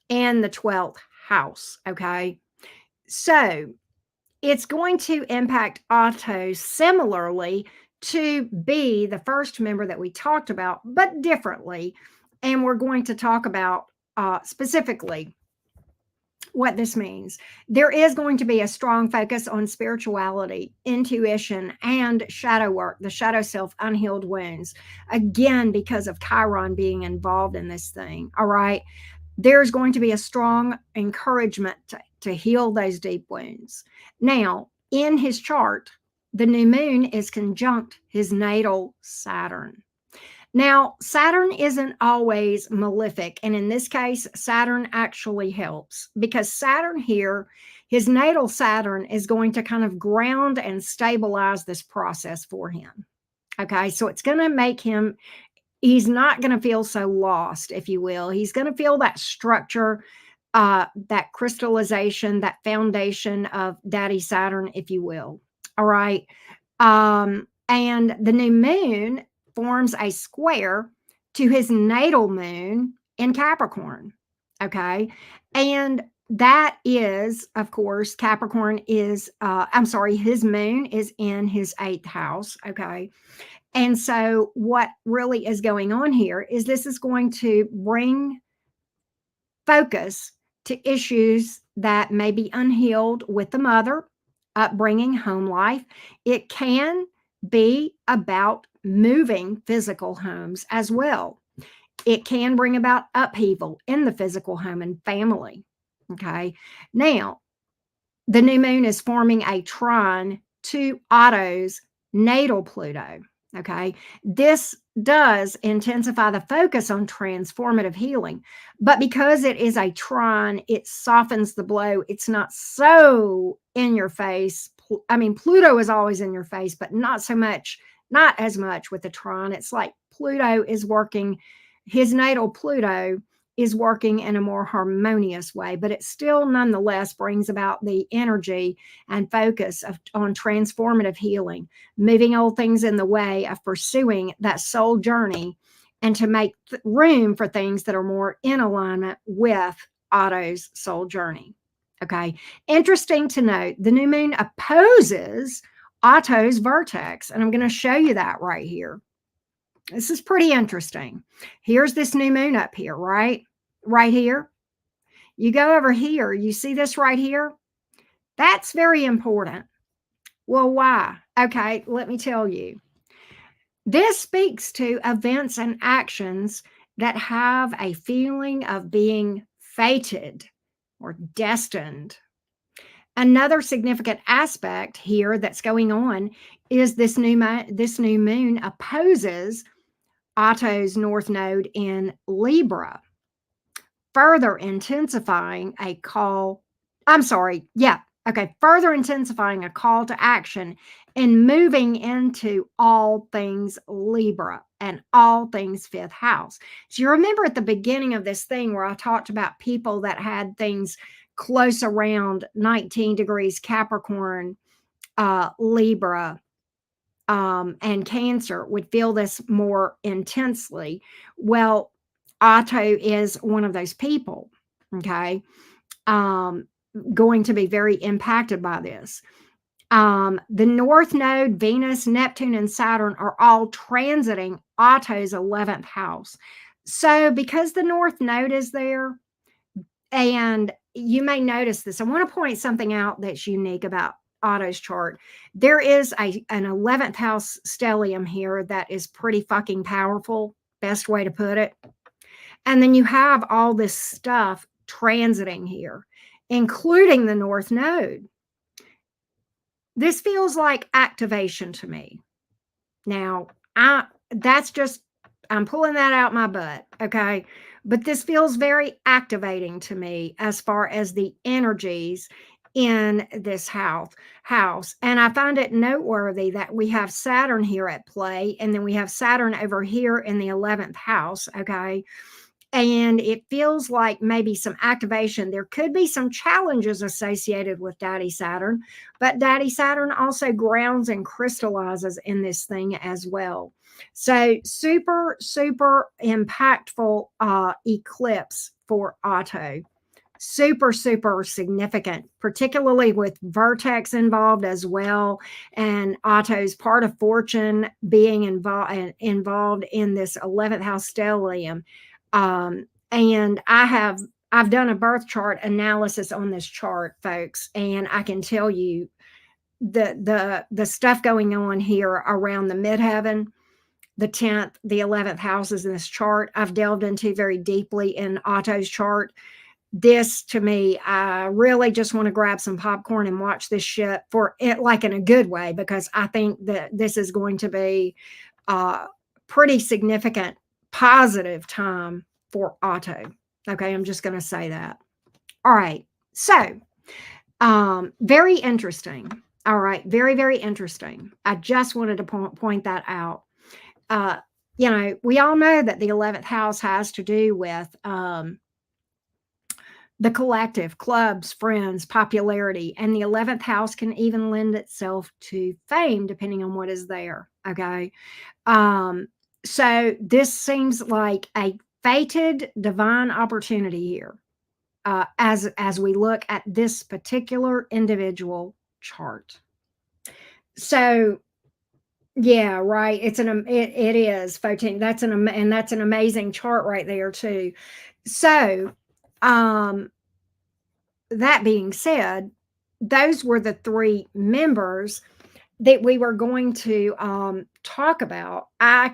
in the 12th house. Okay. So it's going to impact Otto similarly to be the first member that we talked about, but differently. And we're going to talk about specifically what this means. There is going to be a strong focus on spirituality, intuition, and shadow work, the shadow self, unhealed wounds. Again, because of Chiron being involved in this thing. All right. There's going to be a strong encouragement to heal those deep wounds. Now, in his chart, the new moon is conjunct his natal Saturn. Now, Saturn isn't always malefic. And in this case, Saturn actually helps because Saturn here, his natal Saturn, is going to kind of ground and stabilize this process for him. Okay. So it's going to make him, he's not going to feel so lost, if you will. He's going to feel that structure, that crystallization, that foundation of Daddy Saturn, if you will. All right. And the new moon forms a square to his natal moon in Capricorn. Okay. And that is, of course, Capricorn is, I'm sorry, his moon is in his 8th house. Okay. And so, what really is going on here is this is going to bring focus to issues that may be unhealed with the mother, upbringing, home life. It can be about moving physical homes as well. It can bring about upheaval in the physical home and family. Okay. Now, the new moon is forming a trine to Otto's natal Pluto. Okay. This does intensify the focus on transformative healing, but because it is a trine, it softens the blow. It's not so in your face. I mean, Pluto is always in your face, but not so much, not as much with the trine. It's like Pluto is working, his natal Pluto is working in a more harmonious way, but it still nonetheless brings about the energy and focus on transformative healing, moving old things in the way of pursuing that soul journey and to make room for things that are more in alignment with Otto's soul journey. Okay. Interesting to note, the new moon opposes Otto's vertex, and I'm going to show you that right here. This is pretty interesting. Here's this new moon up here, right? Right here. You go over here, you see this right here? That's very important. Well, why? Okay, let me tell you. This speaks to events and actions that have a feeling of being fated or destined. Another significant aspect here that's going on is this new moon opposes Otto's north node in Libra, further intensifying a call. I'm sorry. Yeah. Okay. Further intensifying a call to action and moving into all things Libra and all things 5th house. So you remember at the beginning of this thing where I talked about people that had things close around 19 degrees Capricorn, Libra, and Cancer would feel this more intensely. Well, Otto is one of those people, okay, going to be very impacted by this. The North Node, Venus, Neptune, and Saturn are all transiting Otto's 11th house. So, because the North Node is there, and you may notice this, I want to point something out that's unique about Otto's chart. There is an 11th house stellium here that is pretty fucking powerful, best way to put it. And then you have all this stuff transiting here, including the North Node. This feels like activation to me. Now, I'm pulling that out my butt, okay? But this feels very activating to me as far as the energies in this house. And I find it noteworthy that we have Saturn here at play, and then we have Saturn over here in the 11th house, okay? And it feels like maybe some activation. There could be some challenges associated with Daddy Saturn, but Daddy Saturn also grounds and crystallizes in this thing as well. So super, super impactful eclipse for Otto. Super, super significant, particularly with vertex involved as well. And Otto's part of fortune being involved in this 11th house stellium. And I've done a birth chart analysis on this chart, folks, and I can tell you the stuff going on here around the midheaven, the 10th, the 11th houses in this chart, I've delved into very deeply in Otto's chart. This, to me, I really just want to grab some popcorn and watch this shit for it, like in a good way, because I think that this is going to be pretty significant positive time for auto. Okay, I'm just going to say that. All right. So, very interesting. All right, very, very interesting. I just wanted to point that out. Uh, we all know that the 11th house has to do with the collective, clubs, friends, popularity, and the 11th house can even lend itself to fame depending on what is there. Okay. Um, so this seems like a fated divine opportunity here. As we look at this particular individual chart. So yeah, right. It is 14. And that's an amazing chart right there too. So that being said, those were the three members that we were going to talk about. I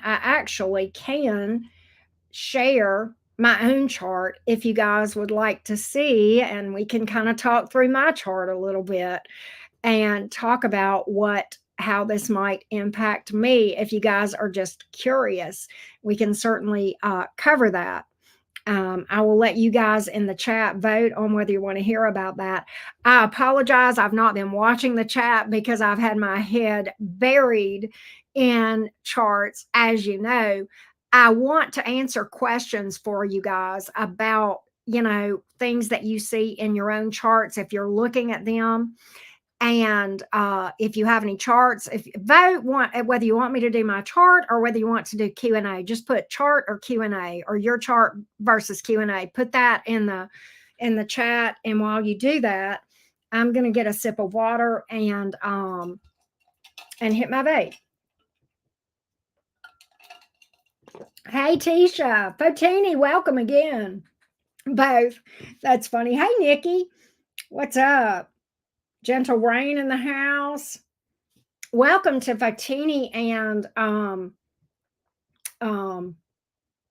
actually can share my own chart if you guys would like to see, and we can kind of talk through my chart a little bit and talk about how this might impact me. If you guys are just curious, we can certainly cover that. I will let you guys in the chat vote on whether you want to hear about that. I apologize. I've not been watching the chat because I've had my head buried in charts. As you know, I want to answer questions for you guys about, things that you see in your own charts if you're looking at them. And if you have any charts, if whether you want me to do my chart or whether you want to do Q&A, just put chart or Q&A or your chart versus Q&A. Put that in the chat. And while you do that, I'm going to get a sip of water and hit my vape. Hey, Tisha, Fotini, welcome again. Both. That's funny. Hey, Nikki, what's up? Gentle rain in the house. Welcome to Fotini and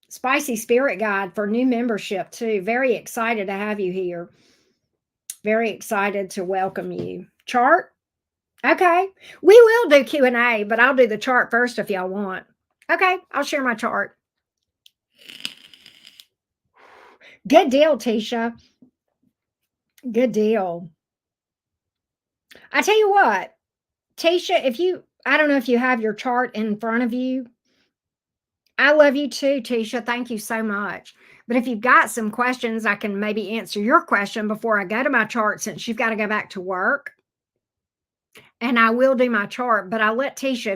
Spicy Spirit Guide for new membership too. Very excited to have you here. Very excited to welcome you. Chart? Okay. We will do Q&A, but I'll do the chart first if y'all want. Okay, I'll share my chart. Good deal, Tisha. Good deal. I tell you what, Tisha, I don't know if you have your chart in front of you. I love you too, Tisha. Thank you so much. But if you've got some questions, I can maybe answer your question before I go to my chart, since you've got to go back to work. And I will do my chart, but I'll let Tisha,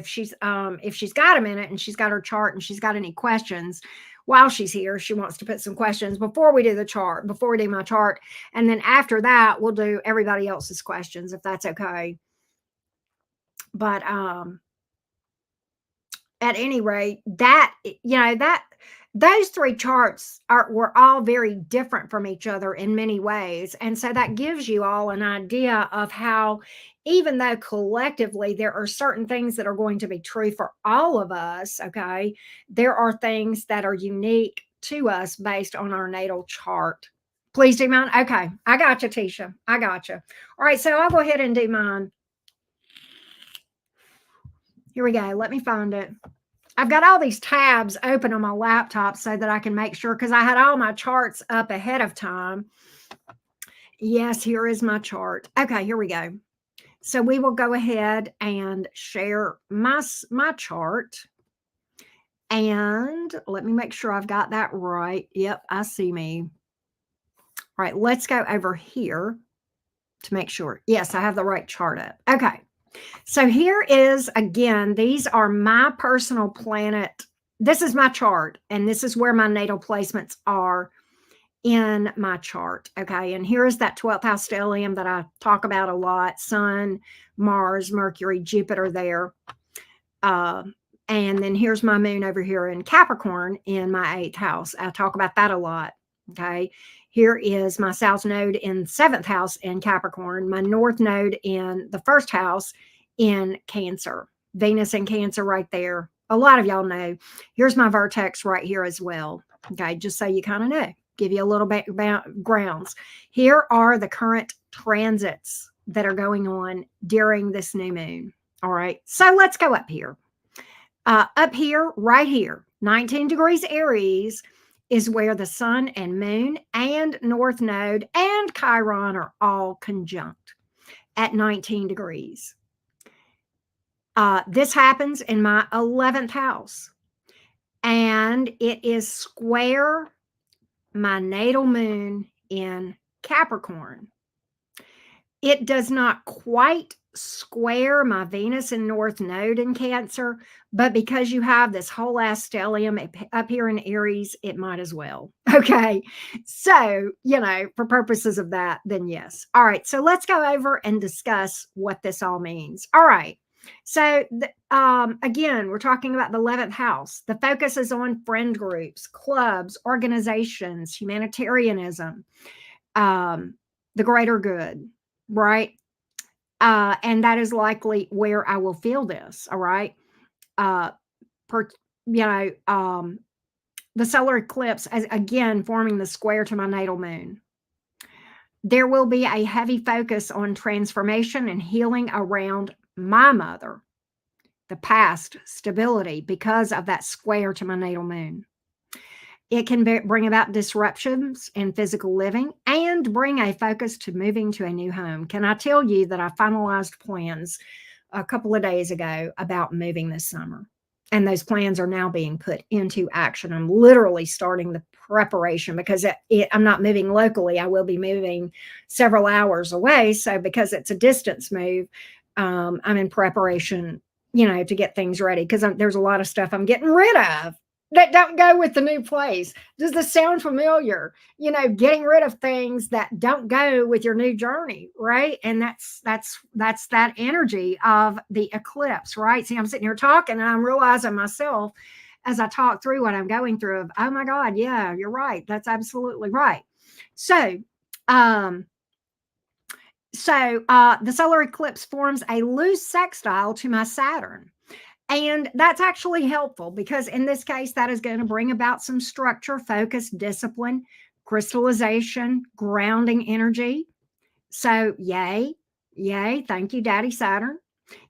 if she's got a minute and she's got her chart and she's got any questions while she's here, she wants to put some questions before we do the chart, before we do my chart. And then after that, we'll do everybody else's questions, if that's okay. But at any rate, those three charts were all very different from each other in many ways. And so that gives you all an idea of how, even though collectively there are certain things that are going to be true for all of us, okay, there are things that are unique to us based on our natal chart. Please do mine. Okay, I got you, Tisha. I got you. All right, so I'll go ahead and do mine. Here we go. Let me find it. I've got all these tabs open on my laptop so that I can make sure, because I had all my charts up ahead of time. Yes, here is my chart. Okay, here we go. So we will go ahead and share my chart. And let me make sure I've got that right. Yep, I see me. All right, let's go over here to make sure. Yes, I have the right chart up. Okay. So here is, again, these are my personal planet. This is my chart, and this is where my natal placements are in my chart. Okay. And here is that 12th house stellium that I talk about a lot: Sun, Mars, Mercury, Jupiter there. And then here's my moon over here in Capricorn in my 8th house. I talk about that a lot. Okay. Here is my south node in 7th house in Capricorn, my north node in the 1st house in Cancer, Venus in Cancer right there. A lot of y'all know. Here's my vertex right here as well. Okay, just so you kind of know, give you a little bit grounds. Here are the current transits that are going on during this new moon. All right, so let's go up here. Up here, right here, 19 degrees Aries is where the sun and moon and north node and Chiron are all conjunct at 19 degrees. This happens in my 11th house, and it is square my natal moon in Capricorn. It does not quite square my Venus and North Node in Cancer, but because you have this whole ass stellium up here in Aries, it might as well. Okay. So, for purposes of that, then yes. All right. So let's go over and discuss what this all means. All right. So, again, we're talking about the 11th house. The focus is on friend groups, clubs, organizations, humanitarianism, the greater good, right? And that is likely where I will feel this. All right. Uh, per, you know, the solar eclipse, as again, forming the square to my natal moon. There will be a heavy focus on transformation and healing around my mother, the past stability, because of that square to my natal moon. It can bring about disruptions in physical living and bring a focus to moving to a new home. Can I tell you that I finalized plans a couple of days ago about moving this summer? And those plans are now being put into action. I'm literally starting the preparation because I'm not moving locally. I will be moving several hours away. So because it's a distance move, I'm in preparation, to get things ready because there's a lot of stuff I'm getting rid of that don't go with the new place. Does this sound familiar? Getting rid of things that don't go with your new journey, right? And that's that energy of the eclipse, right? See, I'm sitting here talking and I'm realizing myself as I talk through what I'm going through of, oh my God, yeah, you're right. That's absolutely right. So, the solar eclipse forms a loose sextile to my Saturn. And that's actually helpful because in this case, that is going to bring about some structure, focus, discipline, crystallization, grounding energy. So, yay, yay. Thank you, Daddy Saturn.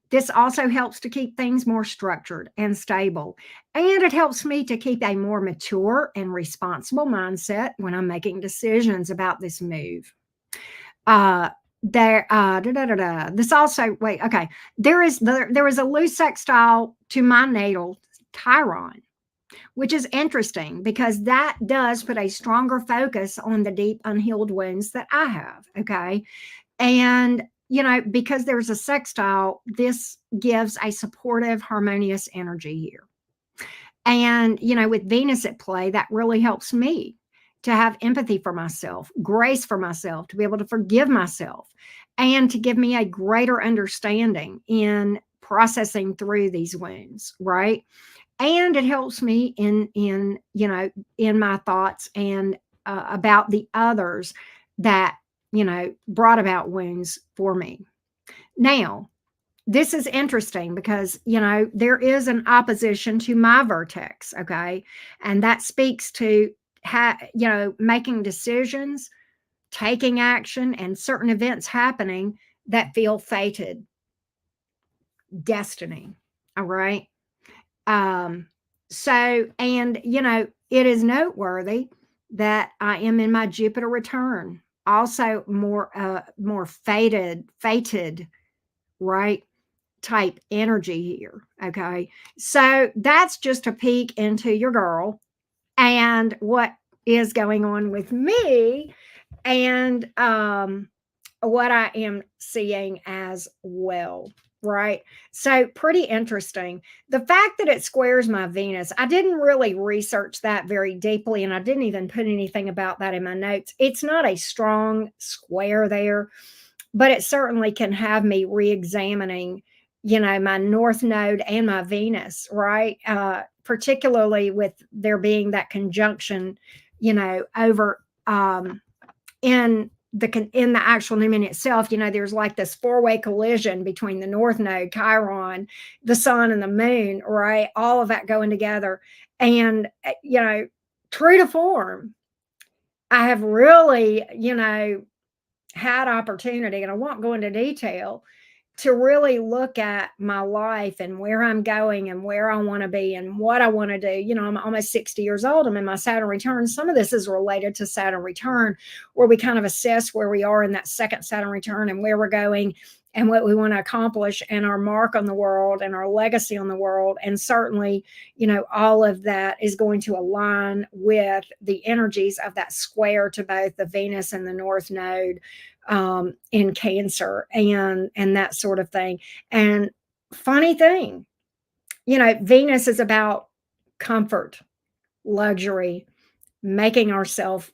This also helps to keep things more structured and stable. And it helps me to keep a more mature and responsible mindset when I'm making decisions about this move. This also, wait, okay. There is a loose sextile to my natal Chiron, which is interesting because that does put a stronger focus on the deep unhealed wounds that I have. Okay. And because there's a sextile, this gives a supportive, harmonious energy here. And with Venus at play, that really helps me to have empathy for myself, grace for myself, to be able to forgive myself, and to give me a greater understanding in processing through these wounds, right? And it helps me in my thoughts and about the others that brought about wounds for me. Now, this is interesting because there is an opposition to my vertex, okay, and that speaks to making decisions, taking action, and certain events happening that feel fated, destiny. All right. And it is noteworthy that I am in my Jupiter return, also more fated, right, type energy here. Okay. So that's just a peek into your girl and what is going on with me and what I am seeing as well. Right. So pretty interesting. The fact that it squares my Venus, I didn't really research that very deeply, and I didn't even put anything about that in my notes. It's not a strong square there, but it certainly can have me re-examining, my North Node and my Venus, right? Particularly with there being that conjunction, over in the actual Newman itself, there's like this four-way collision between the North Node, Chiron, the Sun, and the Moon, right? All of that going together, and true to form, I have really, had opportunity, and I won't go into detail, to really look at my life and where I'm going and where I want to be and what I want to do. You know, I'm almost 60 years old. I'm in my Saturn return. Some of this is related to Saturn return, where we kind of assess where we are in that second Saturn return and where we're going and what we want to accomplish and our mark on the world and our legacy on the world. And certainly, you know, all of that is going to align with the energies of that square to both the Venus and the North Node in Cancer and that sort of thing. And funny thing, you know, Venus is about comfort, luxury, making ourselves,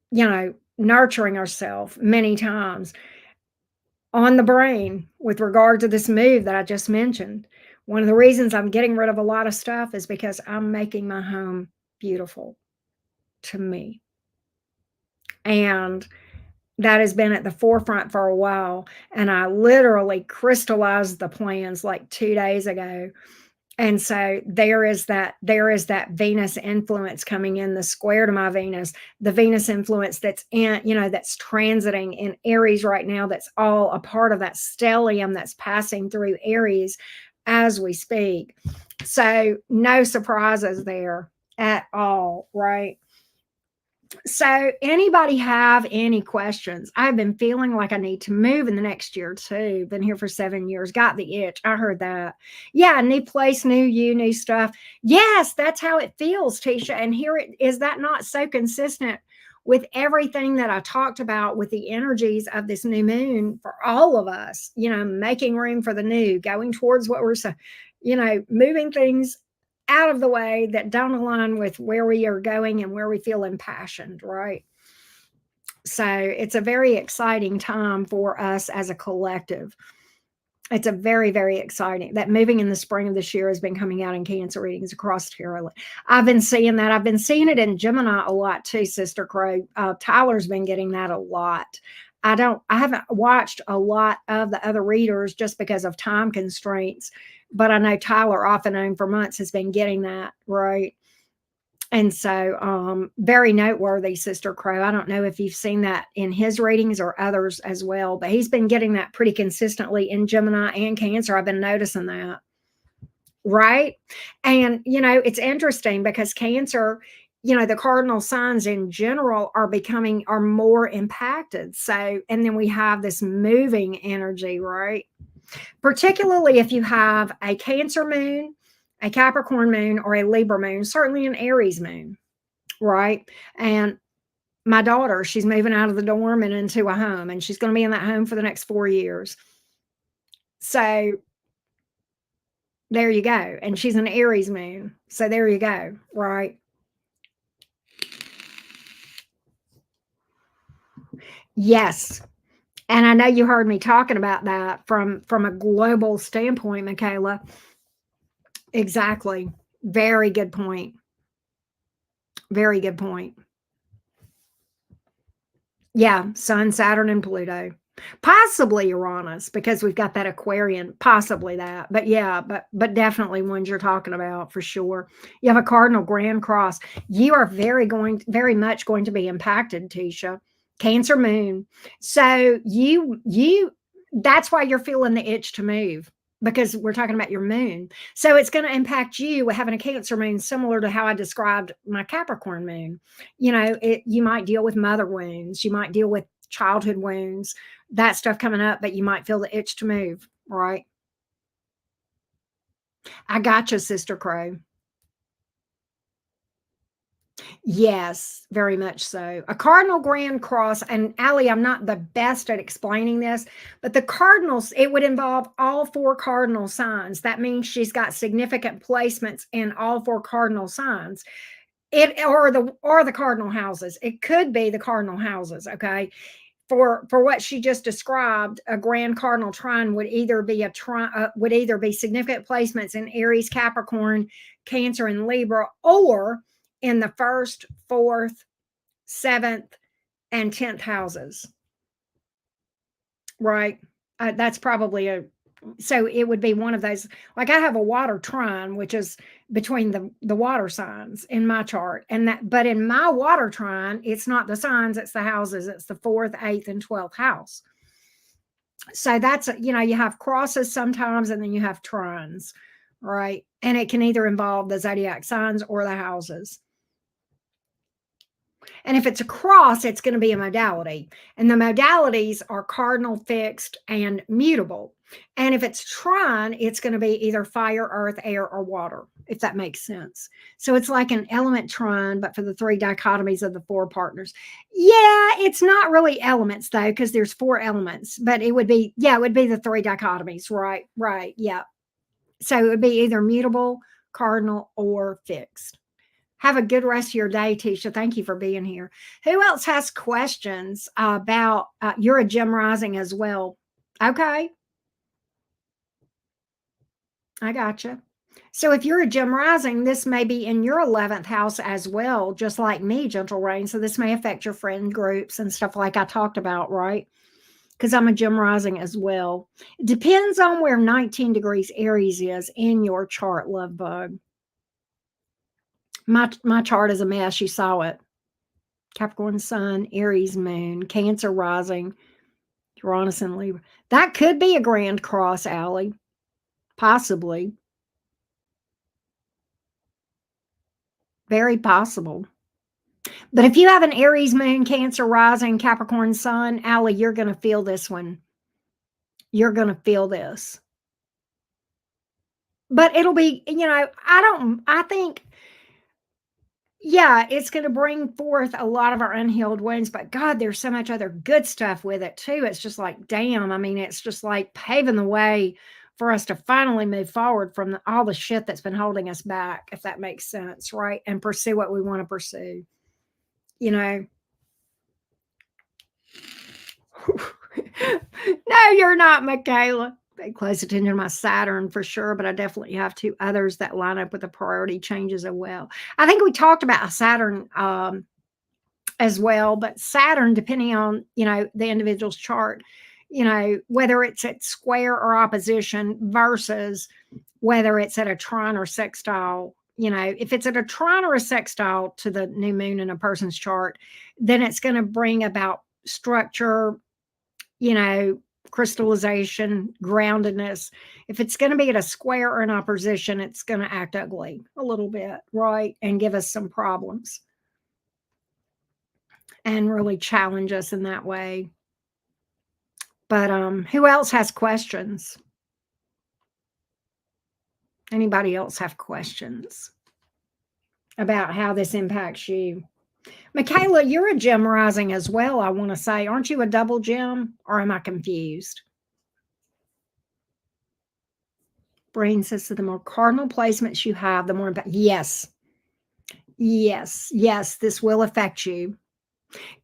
you know, nurturing ourselves many times on the brain with regard to this move that I just mentioned. One of the reasons I'm getting rid of a lot of stuff is because I'm making my home beautiful to me. And that has been at the forefront for a while. And I literally crystallized the plans like 2 days ago. And so there is that Venus influence coming in, the square to my Venus, the Venus influence that's in, you know, that's transiting in Aries right now. That's all a part of that stellium that's passing through Aries as we speak. So no surprises there at all, right? So, anybody have any questions? I've been feeling like I need to move in the next year too. Been here for 7 years. Got the itch. I heard that. Yeah, new place, new you, new stuff. Yes, that's how it feels, Tisha. And here it is. That not so consistent with everything that I talked about with the energies of this new moon for all of us? You know, making room for the new, going towards what we're so, you know, moving things out of the way that don't align with where we are going and where we feel impassioned, right? So it's a very exciting time for us as a collective. It's a very, very exciting. That moving in the spring of this year has been coming out in Cancer readings across Tarot. I've been seeing that. I've been seeing it in Gemini a lot too, Sister Crow. Tyler's been getting that a lot. I haven't watched a lot of the other readers just because of time constraints, but I know Tyler, off and on for months, has been getting that, right? And so, very noteworthy, Sister Crow. I don't know if you've seen that in his readings or others as well, but he's been getting that pretty consistently in Gemini and Cancer. I've been noticing that, right? And, you know, it's interesting because Cancer, you know, the cardinal signs in general are more impacted. So, and then we have this moving energy, right? Particularly if you have a Cancer moon, a Capricorn moon, or a Libra moon, certainly an Aries moon, right? And my daughter, she's moving out of the dorm and into a home, and she's going to be in that home for the next 4 years. So there you go. And she's an Aries moon. So there you go, right? Yes. And I know you heard me talking about that from a global standpoint, Michaela. Exactly. Very good point. Very good point. Yeah, Sun, Saturn, and Pluto. Possibly Uranus because we've got that Aquarian, possibly that. But yeah, but definitely ones you're talking about for sure. You have a cardinal grand cross. You are very much going to be impacted, Tisha. Cancer moon. So you that's why you're feeling the itch to move because we're talking about your moon. So it's going to impact you having a Cancer moon, similar to how I described my Capricorn moon. You know, you might deal with mother wounds, you might deal with childhood wounds, that stuff coming up, but you might feel the itch to move, right? I got you, Sister Crow. Yes, very much so. A cardinal grand cross, and Allie, I'm not the best at explaining this, but the cardinals, it would involve all four cardinal signs. That means she's got significant placements in all four cardinal signs. Or the cardinal houses. It could be the cardinal houses, okay? For what she just described, a grand cardinal trine would either be significant placements in Aries, Capricorn, Cancer, and Libra, or in the first, fourth, seventh, and 10th houses, right? That's probably so it would be one of those. Like I have a water trine, which is between the water signs in my chart, but in my water trine, it's not the signs, it's the houses. It's the fourth, eighth, and 12th house. So that's, you have crosses sometimes and then you have trines, right? And it can either involve the zodiac signs or the houses. And if it's a cross, it's going to be a modality. And the modalities are cardinal, fixed, and mutable. And if it's trine, it's going to be either fire, earth, air, or water, if that makes sense. So it's like an element trine, but for the three dichotomies of the four partners. Yeah, it's not really elements though, because there's four elements, but it would be, yeah, it would be the three dichotomies. Right, right. Yeah. So it would be either mutable, cardinal, or fixed. Have a good rest of your day, Tisha. Thank you for being here. Who else has questions about you're a gem rising as well? Okay, I gotcha. So if you're a gem rising, this may be in your 11th house as well, just like me, gentle rain. So this may affect your friend groups and stuff like I talked about, right? Because I'm a gem rising as well. It depends on where 19 degrees Aries is in your chart, love bug. My chart is a mess. You saw it. Capricorn Sun, Aries Moon, Cancer Rising, Uranus and Libra. That could be a grand cross, Allie. Possibly. Very possible. But if you have an Aries Moon, Cancer Rising, Capricorn Sun, Allie, you're going to feel this one. You're going to feel this. But it'll be, I think yeah, it's gonna bring forth a lot of our unhealed wounds, but God, there's so much other good stuff with it too. It's just like, damn, I mean, it's just like paving the way for us to finally move forward from all the shit that's been holding us back, if that makes sense, right? And pursue what we want to pursue, you know. No, you're not, Michaela. Pay close attention to my Saturn for sure, but I definitely have two others that line up with the priority changes as well. I think we talked about Saturn as well. But Saturn, depending on, the individual's chart, whether it's at square or opposition versus whether it's at a trine or sextile, if it's at a trine or a sextile to the new moon in a person's chart, then it's going to bring about structure, you know, crystallization, groundedness. If it's going to be at a square or an opposition, it's going to act ugly a little bit, right? And give us some problems and really challenge us in that way. But who else has questions? Anybody else have questions about how this impacts you? Michaela, you're a gem rising as well, I want to say. Aren't you a double gem or am I confused? Brain says, so the more cardinal placements you have, the more impact. Yes, yes, yes, this will affect you.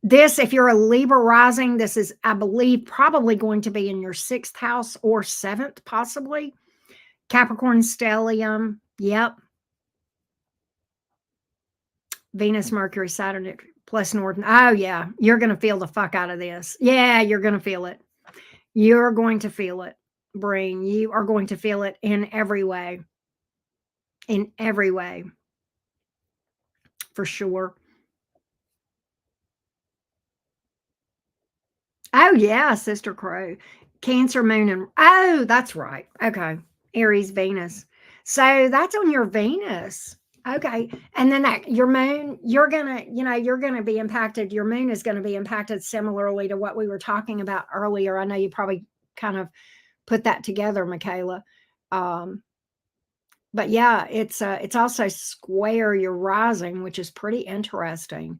This, if you're a Libra rising, this is, I believe, probably going to be in your sixth house or seventh, possibly. Capricorn stellium. Yep. Venus, Mercury, Saturn, plus Northern. Oh, yeah. You're going to feel the fuck out of this. Yeah, you're going to feel it. You're going to feel it, brain. You are going to feel it in every way. In every way. For sure. Oh, yeah, Sister Crow. Cancer, Moon, and oh, that's right. Okay. Aries, Venus. So that's on your Venus. Okay. And then that your moon, you're gonna be impacted. Your moon is gonna be impacted similarly to what we were talking about earlier. I know you probably kind of put that together, Michaela. Um, but yeah, it's also square your rising, which is pretty interesting.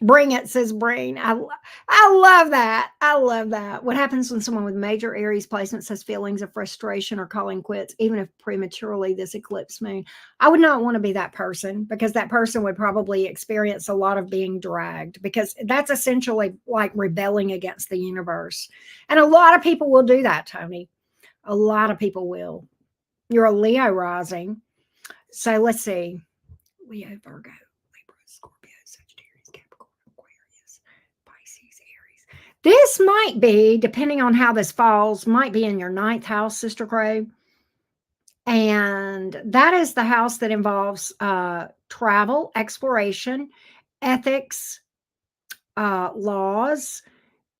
Bring it, says Brain. I love that. I love that. What happens when someone with major Aries placements has feelings of frustration or calling quits, even if prematurely this eclipse moon? I would not want to be that person because that person would probably experience a lot of being dragged because that's essentially like rebelling against the universe. And a lot of people will do that, Tony. A lot of people will. You're a Leo rising. So let's see. Leo, Virgo, Libra, Scorpio, Sagittarius, Capricorn, Aquarius, Pisces, Aries. This might be, depending on how this falls, might be in your ninth house, Sister Crow. And that is the house that involves travel, exploration, ethics, laws,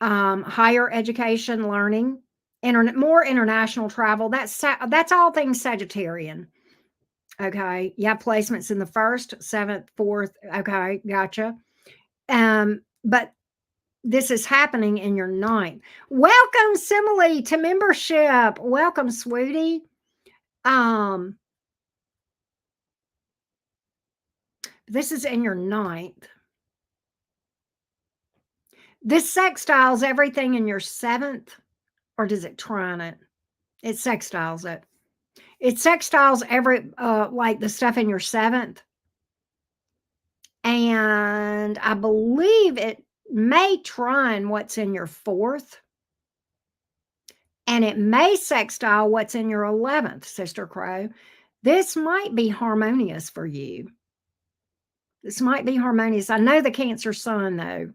higher education, learning, more international travel. That's all things Sagittarian. Okay, you have placements in the first, seventh, fourth. Okay, gotcha. But this is happening in your ninth. Welcome, Simile, to membership. Welcome, sweetie. Um, this is in your ninth. This sextiles everything in your seventh, or does it trine it? It sextiles it. It sextiles every like the stuff in your seventh, and I believe it may trine what's in your fourth, and it may sextile what's in your 11th, Sister Crow. This might be harmonious for you. This might be harmonious. I know the Cancer sun, though.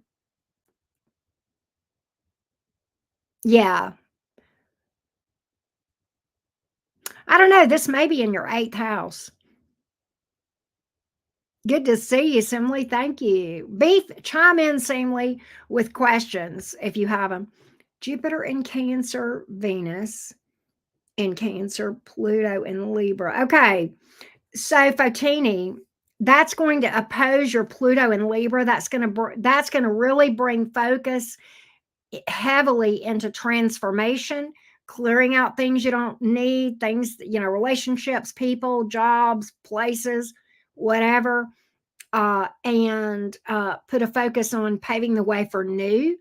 Yeah. I don't know. This may be in your 8th house. Good to see you, Simley. Thank you. Beef, chime in, Simley, with questions if you have them. Jupiter in Cancer, Venus in Cancer, Pluto in Libra. Okay. So, Fotini, that's going to oppose your Pluto in Libra. That's going to really bring focus heavily into transformation, clearing out things you don't need, things, relationships, people, jobs, places, whatever, and put a focus on paving the way for new.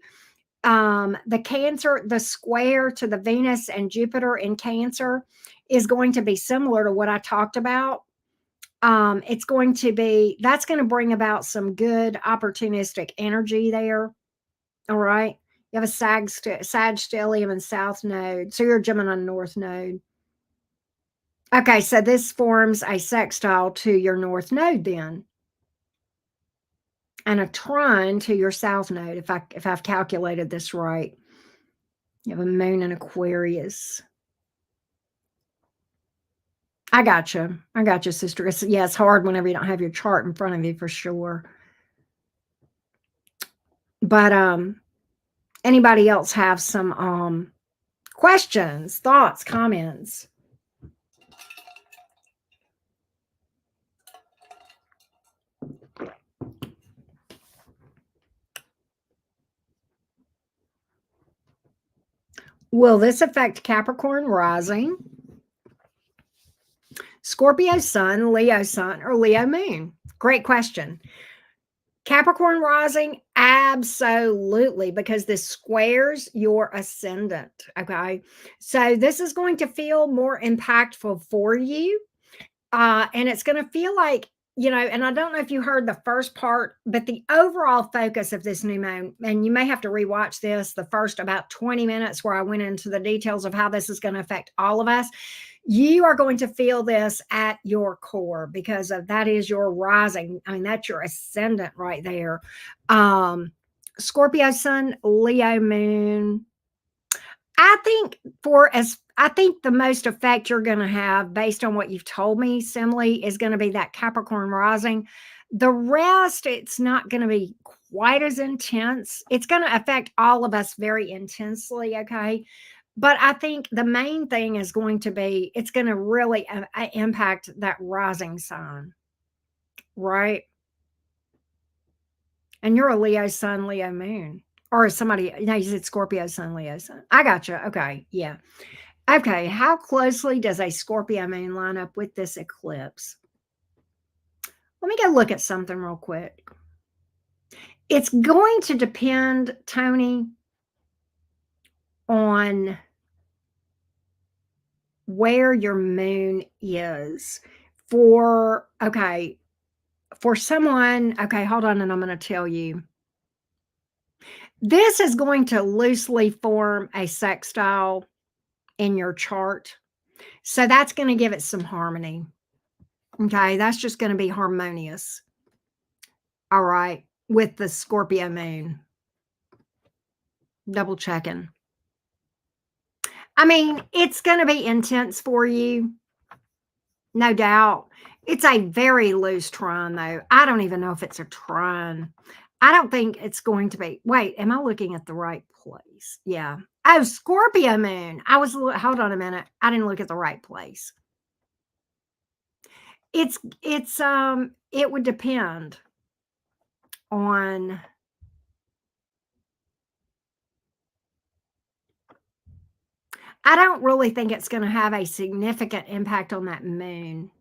The square to the Venus and Jupiter in Cancer is going to be similar to what I talked about. That's going to bring about some good opportunistic energy there. All right. You have a Sag stellium and South node. So you're a Gemini North node. Okay. So this forms a sextile to your North node then, and a trine to your South node. If I've calculated this right, you have a moon in Aquarius. I got you. I got you, sister. Yeah, it's hard whenever you don't have your chart in front of you for sure. But anybody else have some questions, thoughts, comments? Will this affect Capricorn rising, Scorpio sun, Leo sun, or Leo moon? Great question. Capricorn rising, absolutely, because this squares your ascendant. Okay. So this is going to feel more impactful for you. And it's going to feel like, and I don't know if you heard the first part, but the overall focus of this new moon, and you may have to rewatch this, the first about 20 minutes where I went into the details of how this is going to affect all of us. You are going to feel this at your core because that is your rising. I mean, that's your ascendant right there. Scorpio sun, Leo moon. I think the most effect you're going to have based on what you've told me, Simile, is going to be that Capricorn rising. The rest, it's not going to be quite as intense. It's going to affect all of us very intensely. Okay. But I think the main thing is going to be, it's going to really impact that rising sign. Right. And you're a Leo sun, Leo moon. Or somebody, you said Scorpio sun, Leo sun. I got you. Okay. Yeah. Okay. How closely does a Scorpio moon line up with this eclipse? Let me go look at something real quick. It's going to depend, Tony, on where your moon is. For someone, okay, hold on, and I'm going to tell you. This is going to loosely form a sextile in your chart. So that's going to give it some harmony. Okay, that's just going to be harmonious. All right, with the Scorpio moon. Double checking. I mean, it's going to be intense for you. No doubt. It's a very loose trine, though. I don't even know if it's a trine. I don't think it's going to be. Wait, am I looking at the right place? Yeah. Oh, Scorpio moon. Hold on a minute. I didn't look at the right place. It would depend on. I don't really think it's going to have a significant impact on that moon,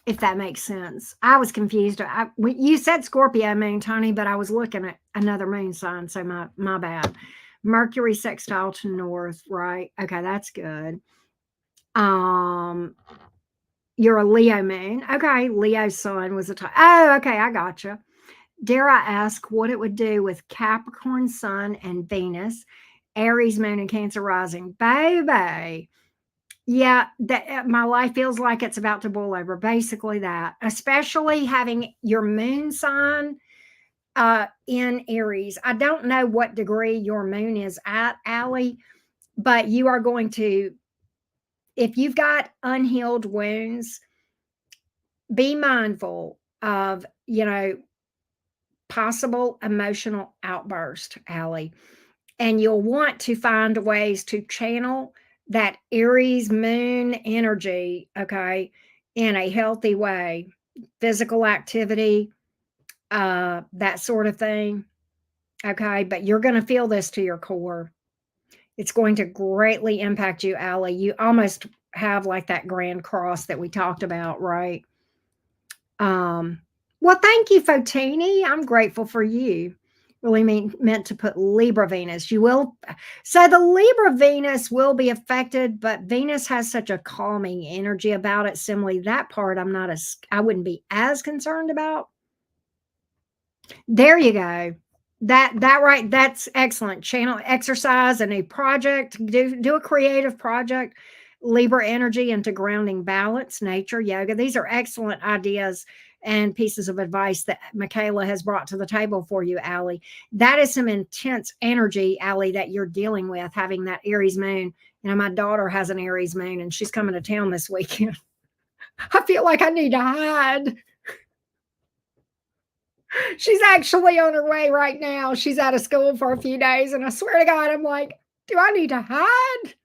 if that makes sense. I was confused. You said Scorpio moon, Tony, but I was looking at another moon sign, so my bad. Mercury sextile to north, right? Okay, that's good. Um, you're a Leo moon. Okay, Leo sun was a time. Oh, okay, I gotcha. Dare I ask what it would do with Capricorn sun and Venus, Aries moon and Cancer rising? Baby. Yeah, that my life feels like it's about to boil over. Basically, that, especially having your moon sign in Aries. I don't know what degree your moon is at, Allie, but you are going to, if you've got unhealed wounds, be mindful of, possible emotional outburst, Allie. And you'll want to find ways to channel that Aries moon energy, okay, in a healthy way. Physical activity, that sort of thing, okay. But you're going to feel this to your core. It's going to greatly impact you, Allie. You almost have like that grand cross that we talked about, right? Um, well, thank you, Fotini. I'm grateful for you. Really meant to put Libra Venus. You will. So the Libra Venus will be affected, but Venus has such a calming energy about it. Similarly, that part I wouldn't be as concerned about. There you go. That right, that's excellent. Channel exercise, a new project, do a creative project, Libra energy into grounding balance, nature, yoga. These are excellent ideas and pieces of advice that Michaela has brought to the table for you, Allie. That is some intense energy, Allie, that you're dealing with, having that Aries moon. My daughter has an Aries moon and she's coming to town this weekend. I feel like I need to hide. She's actually on her way right now. She's out of school for a few days, and I swear to God, I'm like, do I need to hide?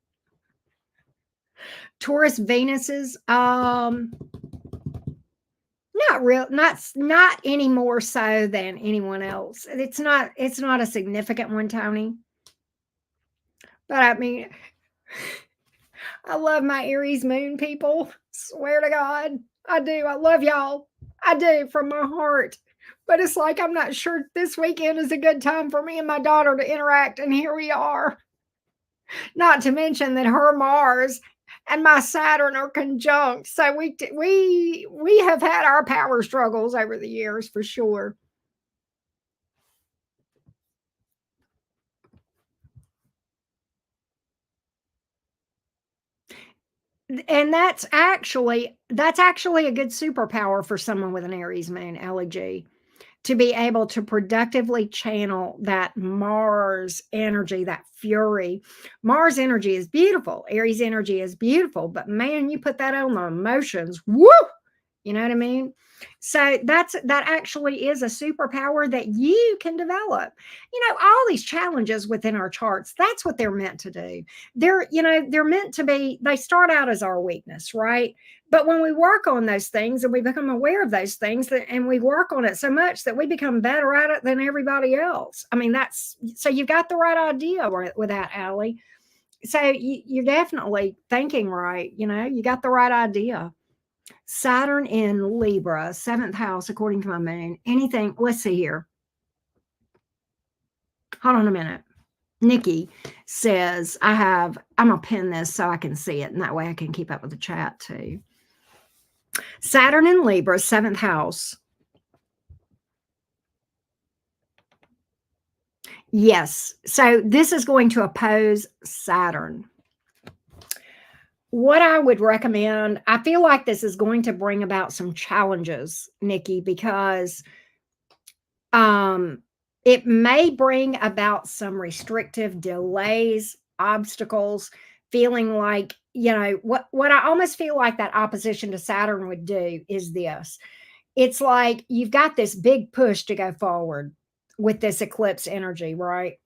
Taurus Venuses, not real, not any more so than anyone else. It's not a significant one, Tony. But I mean, I love my Aries moon people. Swear to God, I do. I love y'all. I do from my heart. But it's like I'm not sure this weekend is a good time for me and my daughter to interact, and here we are. Not to mention that her Mars and my Saturn are conjunct. So we have had our power struggles over the years for sure. And that's actually a good superpower for someone with an Aries moon, LG, to be able to productively channel that Mars energy, that fury. Mars energy is beautiful. Aries energy is beautiful, but man, you put that on the emotions, woo! You know what I mean? So that actually is a superpower that you can develop. All these challenges within our charts, that's what they're meant to do. They're meant to be, they start out as our weakness, right? But when we work on those things and we become aware of those things and we work on it so much that we become better at it than everybody else. I mean, so you've got the right idea with that, Allie. So you're definitely thinking right. You got the right idea. Saturn in Libra, seventh house, according to my moon. Anything, let's see here. Hold on a minute. Nikki says, I'm going to pin this so I can see it, and that way I can keep up with the chat too. Saturn in Libra, seventh house. Yes. So this is going to oppose Saturn. What I would recommend, I feel like this is going to bring about some challenges, Nikki, because it may bring about some restrictive delays, obstacles, feeling like what I almost feel like that opposition to Saturn would do is this. It's like you've got this big push to go forward with this eclipse energy, right?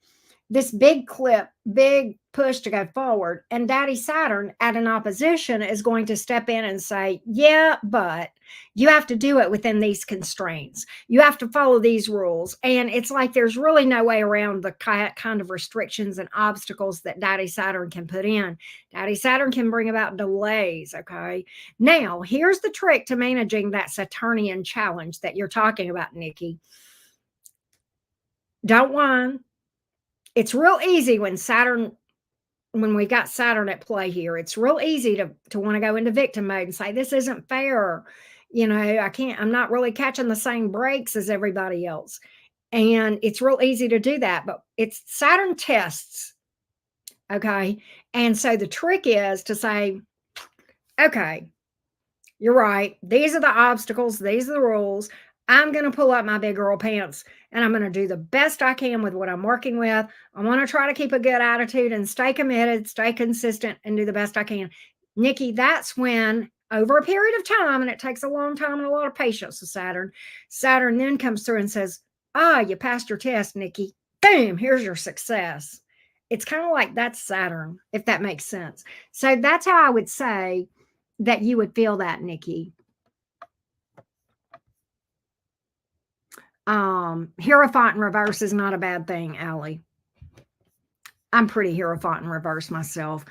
This big push to go forward. And Daddy Saturn at an opposition is going to step in and say, yeah, but you have to do it within these constraints. You have to follow these rules. And it's like there's really no way around the kind of restrictions and obstacles that Daddy Saturn can put in. Daddy Saturn can bring about delays. Okay. Now, here's the trick to managing that Saturnian challenge that you're talking about, Nikki. Don't whine. It's real easy when we got Saturn at play here, it's real easy to want to go into victim mode and say, this isn't fair. I'm not really catching the same breaks as everybody else. And it's real easy to do that, but it's Saturn tests. Okay. And so the trick is to say, okay, you're right. These are the obstacles. These are the rules. I'm going to pull up my big girl pants and I'm going to do the best I can with what I'm working with. I want to try to keep a good attitude and stay committed, stay consistent, and do the best I can. Nikki, that's when, over a period of time, and it takes a long time and a lot of patience with Saturn then comes through and says, you passed your test, Nikki. Boom, here's your success. It's kind of like that's Saturn, if that makes sense. So that's how I would say that you would feel that, Nikki. Hierophant in reverse is not a bad thing, Allie. I'm pretty Hierophant in reverse myself.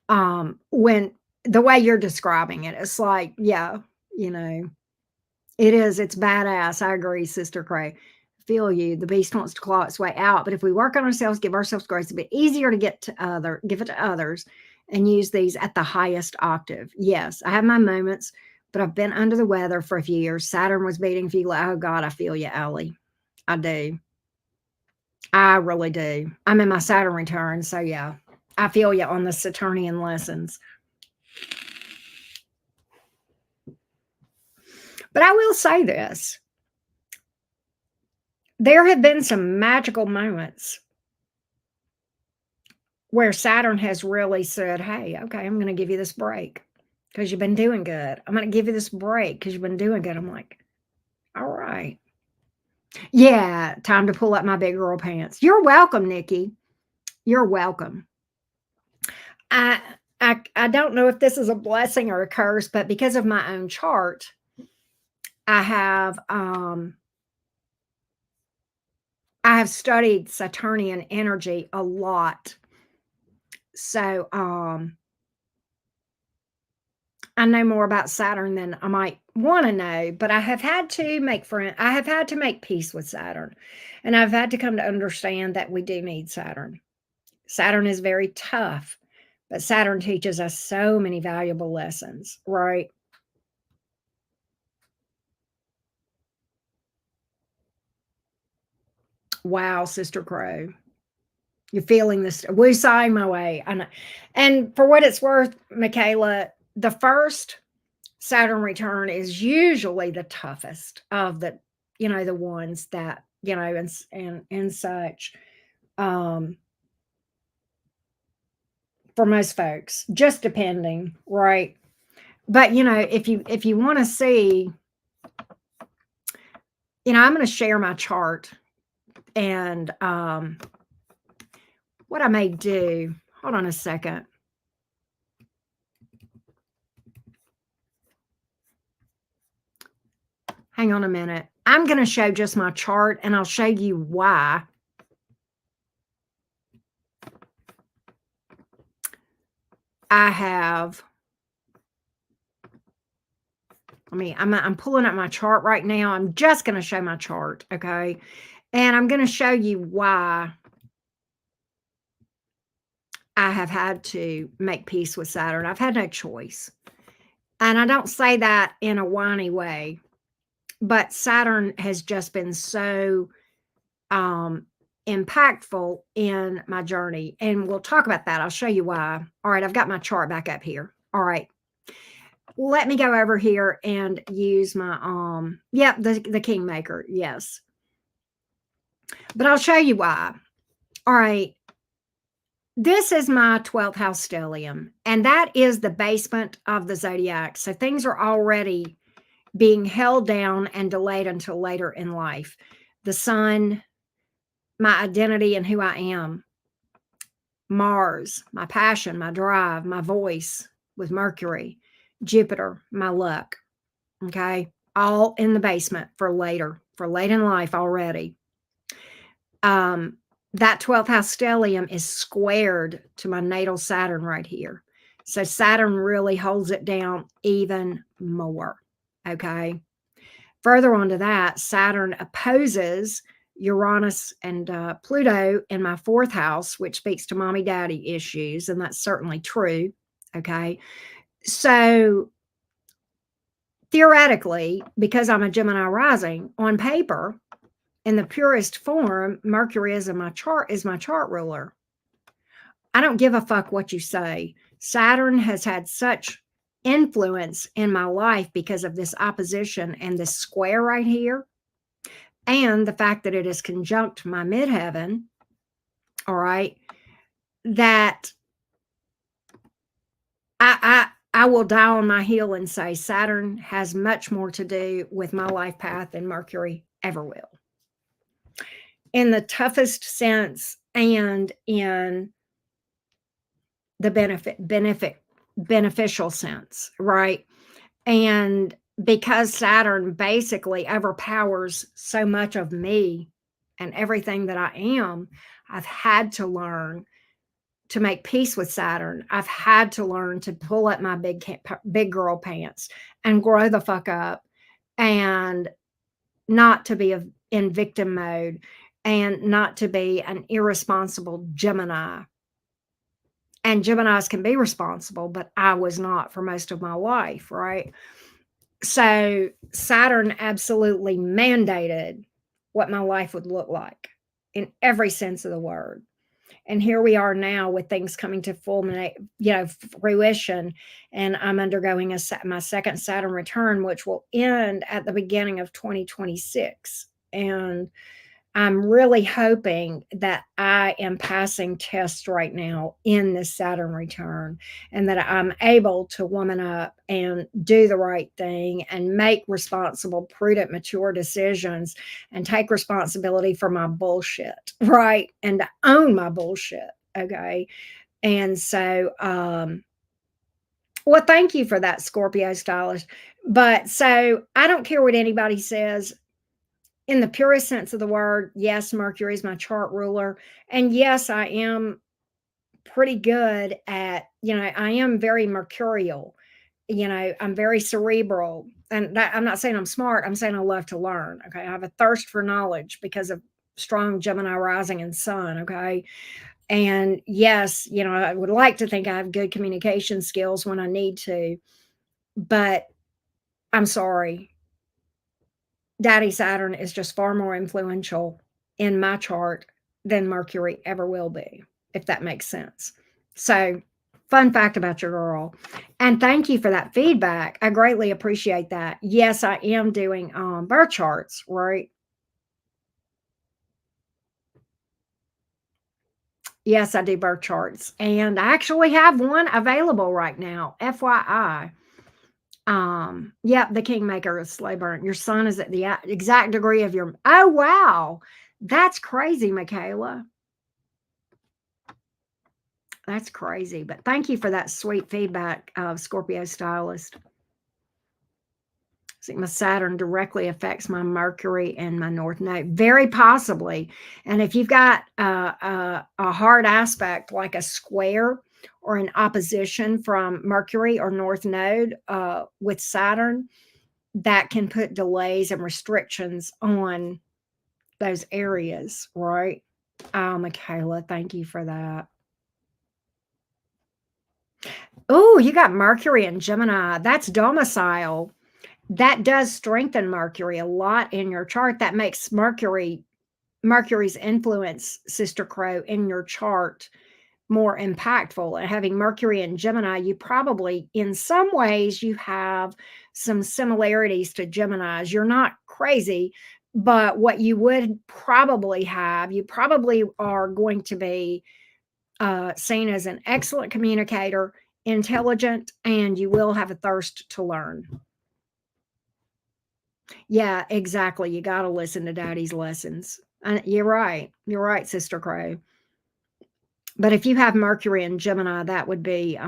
When the way you're describing it, it's like, yeah, it is. It's badass. I agree, Sister Cray. Feel you. The beast wants to claw its way out, but if we work on ourselves, give ourselves grace, it's a bit easier to give it to others, and use these at the highest octave. Yes, I have my moments, but I've been under the weather for a few years. Saturn was beating feeling. Oh God, I feel you, Allie. I do. I really do. I'm in my Saturn return, so yeah, I feel you on the Saturnian lessons. But I will say this. There have been some magical moments where Saturn has really said, hey, okay, I'm going to give you this break because you've been doing good. I'm going to give you this break because you've been doing good. I'm like, all right. Yeah, time to pull up my big girl pants. You're welcome, Nikki. You're welcome. I don't know if this is a blessing or a curse, but because of my own chart, I have studied Saturnian energy a lot. So I know more about Saturn than I might want to know, but I have had to I have had to make peace with Saturn. And I've had to come to understand that we do need Saturn. Saturn is very tough, but Saturn teaches us so many valuable lessons, right? Wow, Sister Crow. You're feeling this. We're sighing my way. And for what it's worth, Michaela, the first Saturn return is usually the toughest of the ones that, and such. Um, for most folks, just depending, right? But if you want to see, I'm going to share my chart and what I may do. Hold on a second. Hang on a minute. I'm going to show just my chart and I'll show you why I have. I'm pulling up my chart right now. I'm just going to show my chart, okay? And I'm going to show you why I have had to make peace with Saturn. I've had no choice. And I don't say that in a whiny way, but Saturn has just been so impactful in my journey. And we'll talk about that. I'll show you why. All right, I've got my chart back up here. All right. Let me go over here and use my the Kingmaker. Yes. But I'll show you why. All right. This is my 12th house stellium, and that is the basement of the zodiac. So things are already being held down and delayed until later in life. The sun, my identity and who I am, Mars, my passion, my drive, my voice with Mercury, Jupiter, my luck. Okay. All in the basement for later, for late in life already. Um, that 12th house stellium is squared to my natal Saturn right here. So Saturn really holds it down even more. Okay. Further on to that, Saturn opposes Uranus and Pluto in my fourth house, which speaks to mommy daddy issues. And that's certainly true. Okay. So theoretically, because I'm a Gemini rising, on paper, in the purest form, Mercury is my chart ruler. I don't give a fuck what you say. Saturn has had such influence in my life because of this opposition and this square right here, and the fact that it is conjunct my midheaven, all right, that I will die on my heel and say Saturn has much more to do with my life path than Mercury ever will. In the toughest sense and in the beneficial sense, right? And because Saturn basically overpowers so much of me and everything that I am, I've had to learn to make peace with Saturn. I've had to learn to pull up my big girl pants and grow the fuck up and not to be in victim mode and not to be an irresponsible Gemini. And Geminis can be responsible, but I was not for most of my life, right? So Saturn absolutely mandated what my life would look like in every sense of the word. And here we are now with things coming to fruition. And I'm undergoing my second Saturn return, which will end at the beginning of 2026. And I'm really hoping that I am passing tests right now in this Saturn return and that I'm able to woman up and do the right thing and make responsible, prudent, mature decisions and take responsibility for my bullshit, right? And to own my bullshit. Okay. And so, well, thank you for that, Scorpio stylist. But so I don't care what anybody says. In the purest sense of the word, yes, Mercury is my chart ruler. And yes, I am pretty good at, I am very mercurial. I'm very cerebral. And I'm not saying I'm smart. I'm saying I love to learn. Okay. I have a thirst for knowledge because of strong Gemini rising and sun. Okay. And yes, I would like to think I have good communication skills when I need to, but I'm sorry. Daddy Saturn is just far more influential in my chart than Mercury ever will be, if that makes sense. So, fun fact about your girl. And thank you for that feedback. I greatly appreciate that. Yes, I am doing birth charts, right? Yes, I do birth charts. And I actually have one available right now, FYI. Yep, the kingmaker is slow burn. Your sun is at the exact degree of your, oh wow, that's crazy, Michaela. That's crazy. But thank you for that sweet feedback, Scorpio stylist. See, my Saturn directly affects my Mercury and my North Node, very possibly. And if you've got a hard aspect like a square or an opposition from Mercury or North Node with Saturn, that can put delays and restrictions on those areas, right? Oh, Michaela, thank you for that. Oh, you got Mercury and Gemini. That's domicile. That does strengthen Mercury a lot in your chart. That makes Mercury's influence, Sister Crow, in your chart more impactful. And having Mercury and Gemini, you probably, in some ways, you have some similarities to Geminis. You're not crazy, but what you would probably have, you probably are going to be seen as an excellent communicator, intelligent, and you will have a thirst to learn. Yeah, exactly. You got to listen to daddy's lessons. You're right. You're right, Sister Crow. But if you have Mercury and Gemini, that would be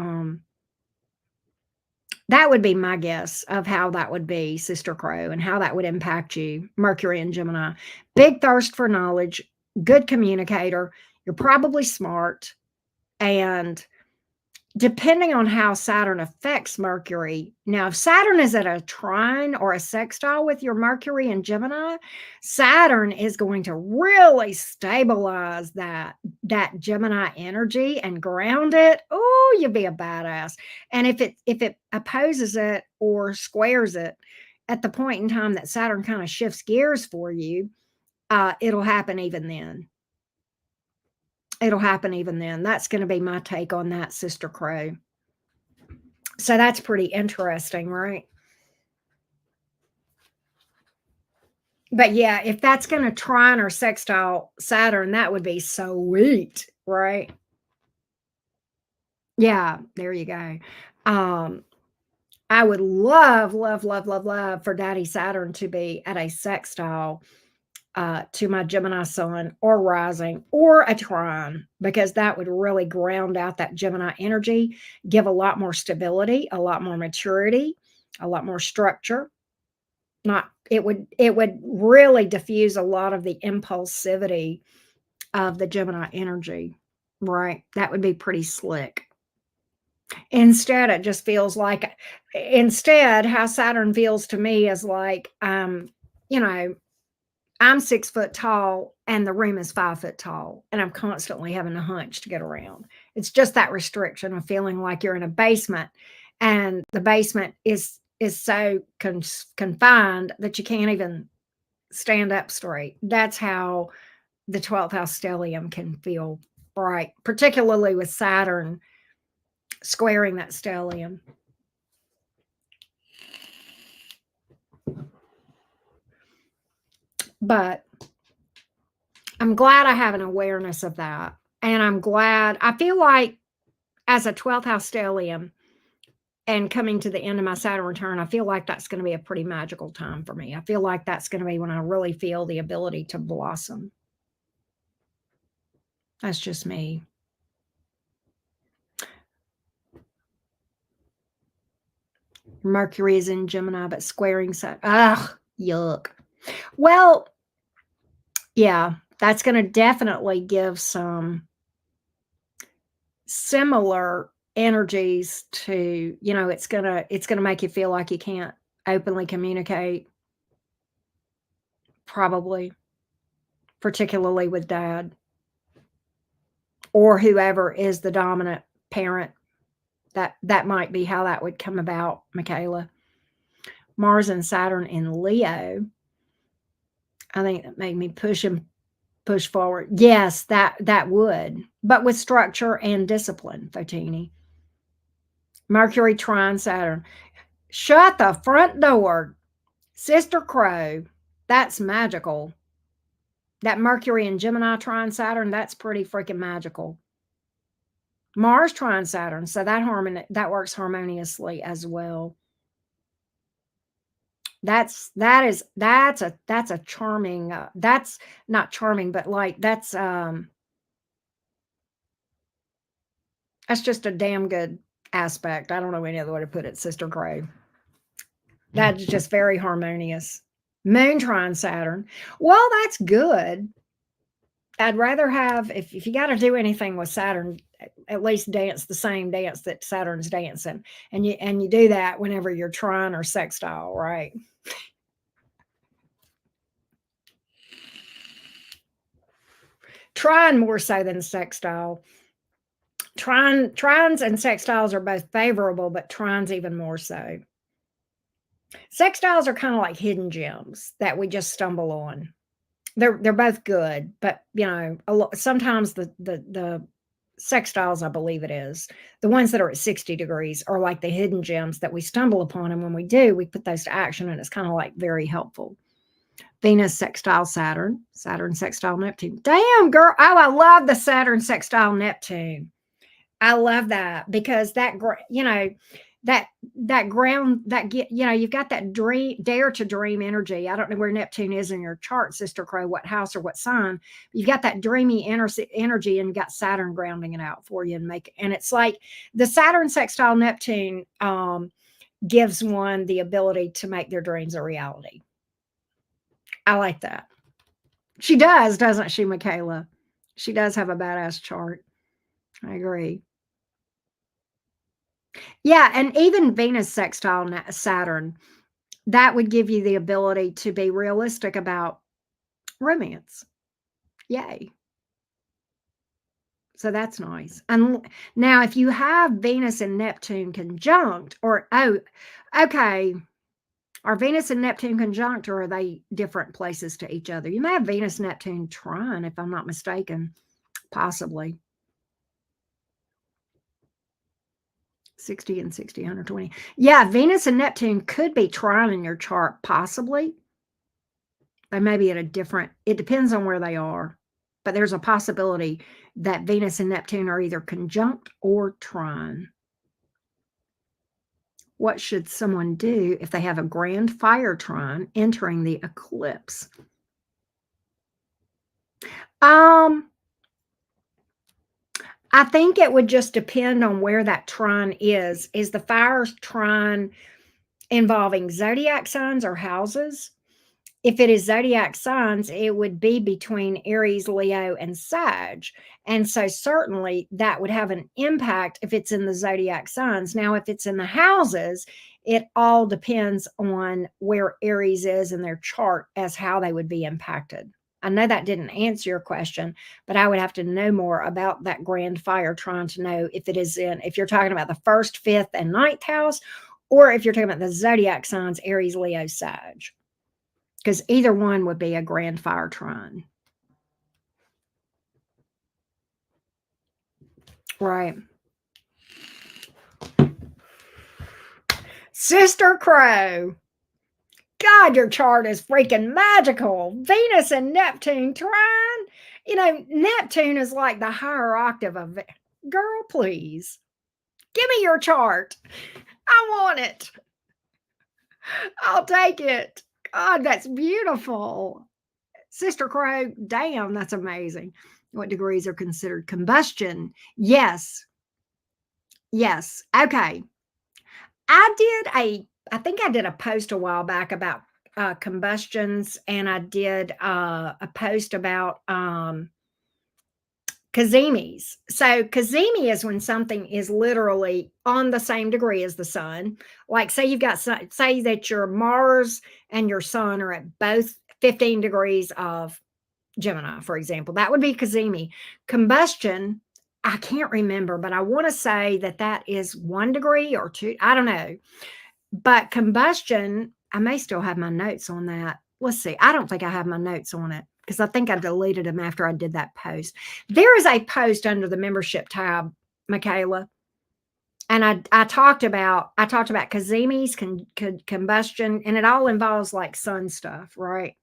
my guess of how that would be, Sister Crow, and how that would impact you. Mercury and Gemini. Big thirst for knowledge, good communicator. You're probably smart. And depending on how Saturn affects Mercury, now if Saturn is at a trine or a sextile with your Mercury and Gemini, Saturn is going to really stabilize that Gemini energy and ground it. Oh, you'll be a badass. And if it opposes it or squares it at the point in time that Saturn kind of shifts gears for you, it'll happen even then. It'll happen even then. That's going to be my take on that, Sister Crow. So that's pretty interesting, right? But yeah, if that's going to trine or sextile Saturn, that would be sweet, right? Yeah, there you go. Um, I would love, love, love, love, love for Daddy Saturn to be at a sextile to my Gemini sun or rising or a trine, because that would really ground out that Gemini energy, give a lot more stability, a lot more maturity, a lot more structure. Not it would really diffuse a lot of the impulsivity of the Gemini energy, right? That would be pretty slick. Instead, it just feels like instead, how Saturn feels to me is like, you know, I'm 6 foot tall and the room is 5 foot tall, and I'm constantly having a hunch to get around. It's just that restriction of feeling like you're in a basement, and the basement is so confined that you can't even stand up straight. That's how the 12th house stellium can feel, right? Particularly with Saturn squaring that stellium. But I'm glad I have an awareness of that. And I'm glad, I feel like as a 12th house stellium and coming to the end of my Saturn return, I feel like that's going to be a pretty magical time for me. I feel like that's going to be when I really feel the ability to blossom. That's just me. Mercury is in Gemini, but squaring Saturn. Ugh, yuck. Well, yeah, that's going to definitely give some similar energies to, it's going to make you feel like you can't openly communicate, probably, particularly with dad or whoever is the dominant parent. That might be how that would come about, Michaela. Mars and Saturn in Leo. I think that made me push forward. Yes, that would, but with structure and discipline, Fotini. Mercury trine Saturn. Shut the front door, Sister Crow. That's magical. That Mercury and Gemini trine Saturn, that's pretty freaking magical. Mars trine Saturn, so that works harmoniously as well. That's a charming. That's not charming, but like that's just a damn good aspect. I don't know any other way to put it, Sister Crow. That's just very harmonious. Moon trine Saturn. Well, that's good. I'd rather have, if you got to do anything with Saturn, at least dance the same dance that Saturn's dancing, and you do that whenever you're trine or sextile, right? Trine more so than sextile. Trines and sextiles are both favorable, but trines even more so. Sextiles are kind of like hidden gems that we just stumble on. They're both good, but sometimes the sextiles, I believe it is, the ones that are at 60 degrees are like the hidden gems that we stumble upon, and when we do, we put those to action, and it's kind of like very helpful. Venus sextile Saturn, Saturn sextile Neptune. Damn, girl. Oh, I love the Saturn sextile Neptune. I love that because that that ground that get you've got that dream dare to dream energy. I don't know where Neptune is in your chart, Sister Crow, what house or what sign. You've got that dreamy energy and got Saturn grounding it out for you and it's like the Saturn sextile Neptune gives one the ability to make their dreams a reality. I like that. She does, doesn't she, Michaela? She does have a badass chart. I agree. Yeah, and even Venus sextile Saturn, that would give you the ability to be realistic about romance. Yay. So that's nice. And now, if you have Venus and Neptune conjunct, okay, are Venus and Neptune conjunct, or are they different places to each other? You may have Venus Neptune trine, if I'm not mistaken, possibly. 60 and 60, 120. Yeah, Venus and Neptune could be trine in your chart, possibly. They may be at a different, it depends on where they are, but there's a possibility that Venus and Neptune are either conjunct or trine. What should someone do if they have a grand fire trine entering the eclipse? I think it would just depend on where that trine is. Is the fire trine involving zodiac signs or houses? If it is zodiac signs, it would be between Aries, Leo, and Sag. And so certainly that would have an impact if it's in the zodiac signs. Now, if it's in the houses, it all depends on where Aries is in their chart as how they would be impacted. I know that didn't answer your question, but I would have to know more about that grand fire, trying to know if it is if you're talking about the first, fifth, and ninth house, or if you're talking about the zodiac signs, Aries, Leo, Sag, because either one would be a grand fire trine. Right. Sister Crow. God, your chart is freaking magical. Venus and Neptune trine. Neptune is like the higher octave of it. Girl, please. Give me your chart. I want it. I'll take it. God, that's beautiful. Sister Crow, damn, that's amazing. What degrees are considered combustion? Yes. Yes. Okay. I think I did a post a while back about combustions, and I did a post about Cazimis. So Cazimi is when something is literally on the same degree as the sun. Like say you've got say that your Mars and your sun are at both 15 degrees of Gemini, for example. That would be Cazimi. Combustion, I can't remember, but I want to say that is 1 degree or 2. I don't know. But combustion, I may still have my notes on that. Let's see. I don't think I have my notes on it because I think I deleted them after I did that post. There is a post under the membership tab, Michaela, and I talked about Cazimi's combustion, and it all involves like sun stuff, right?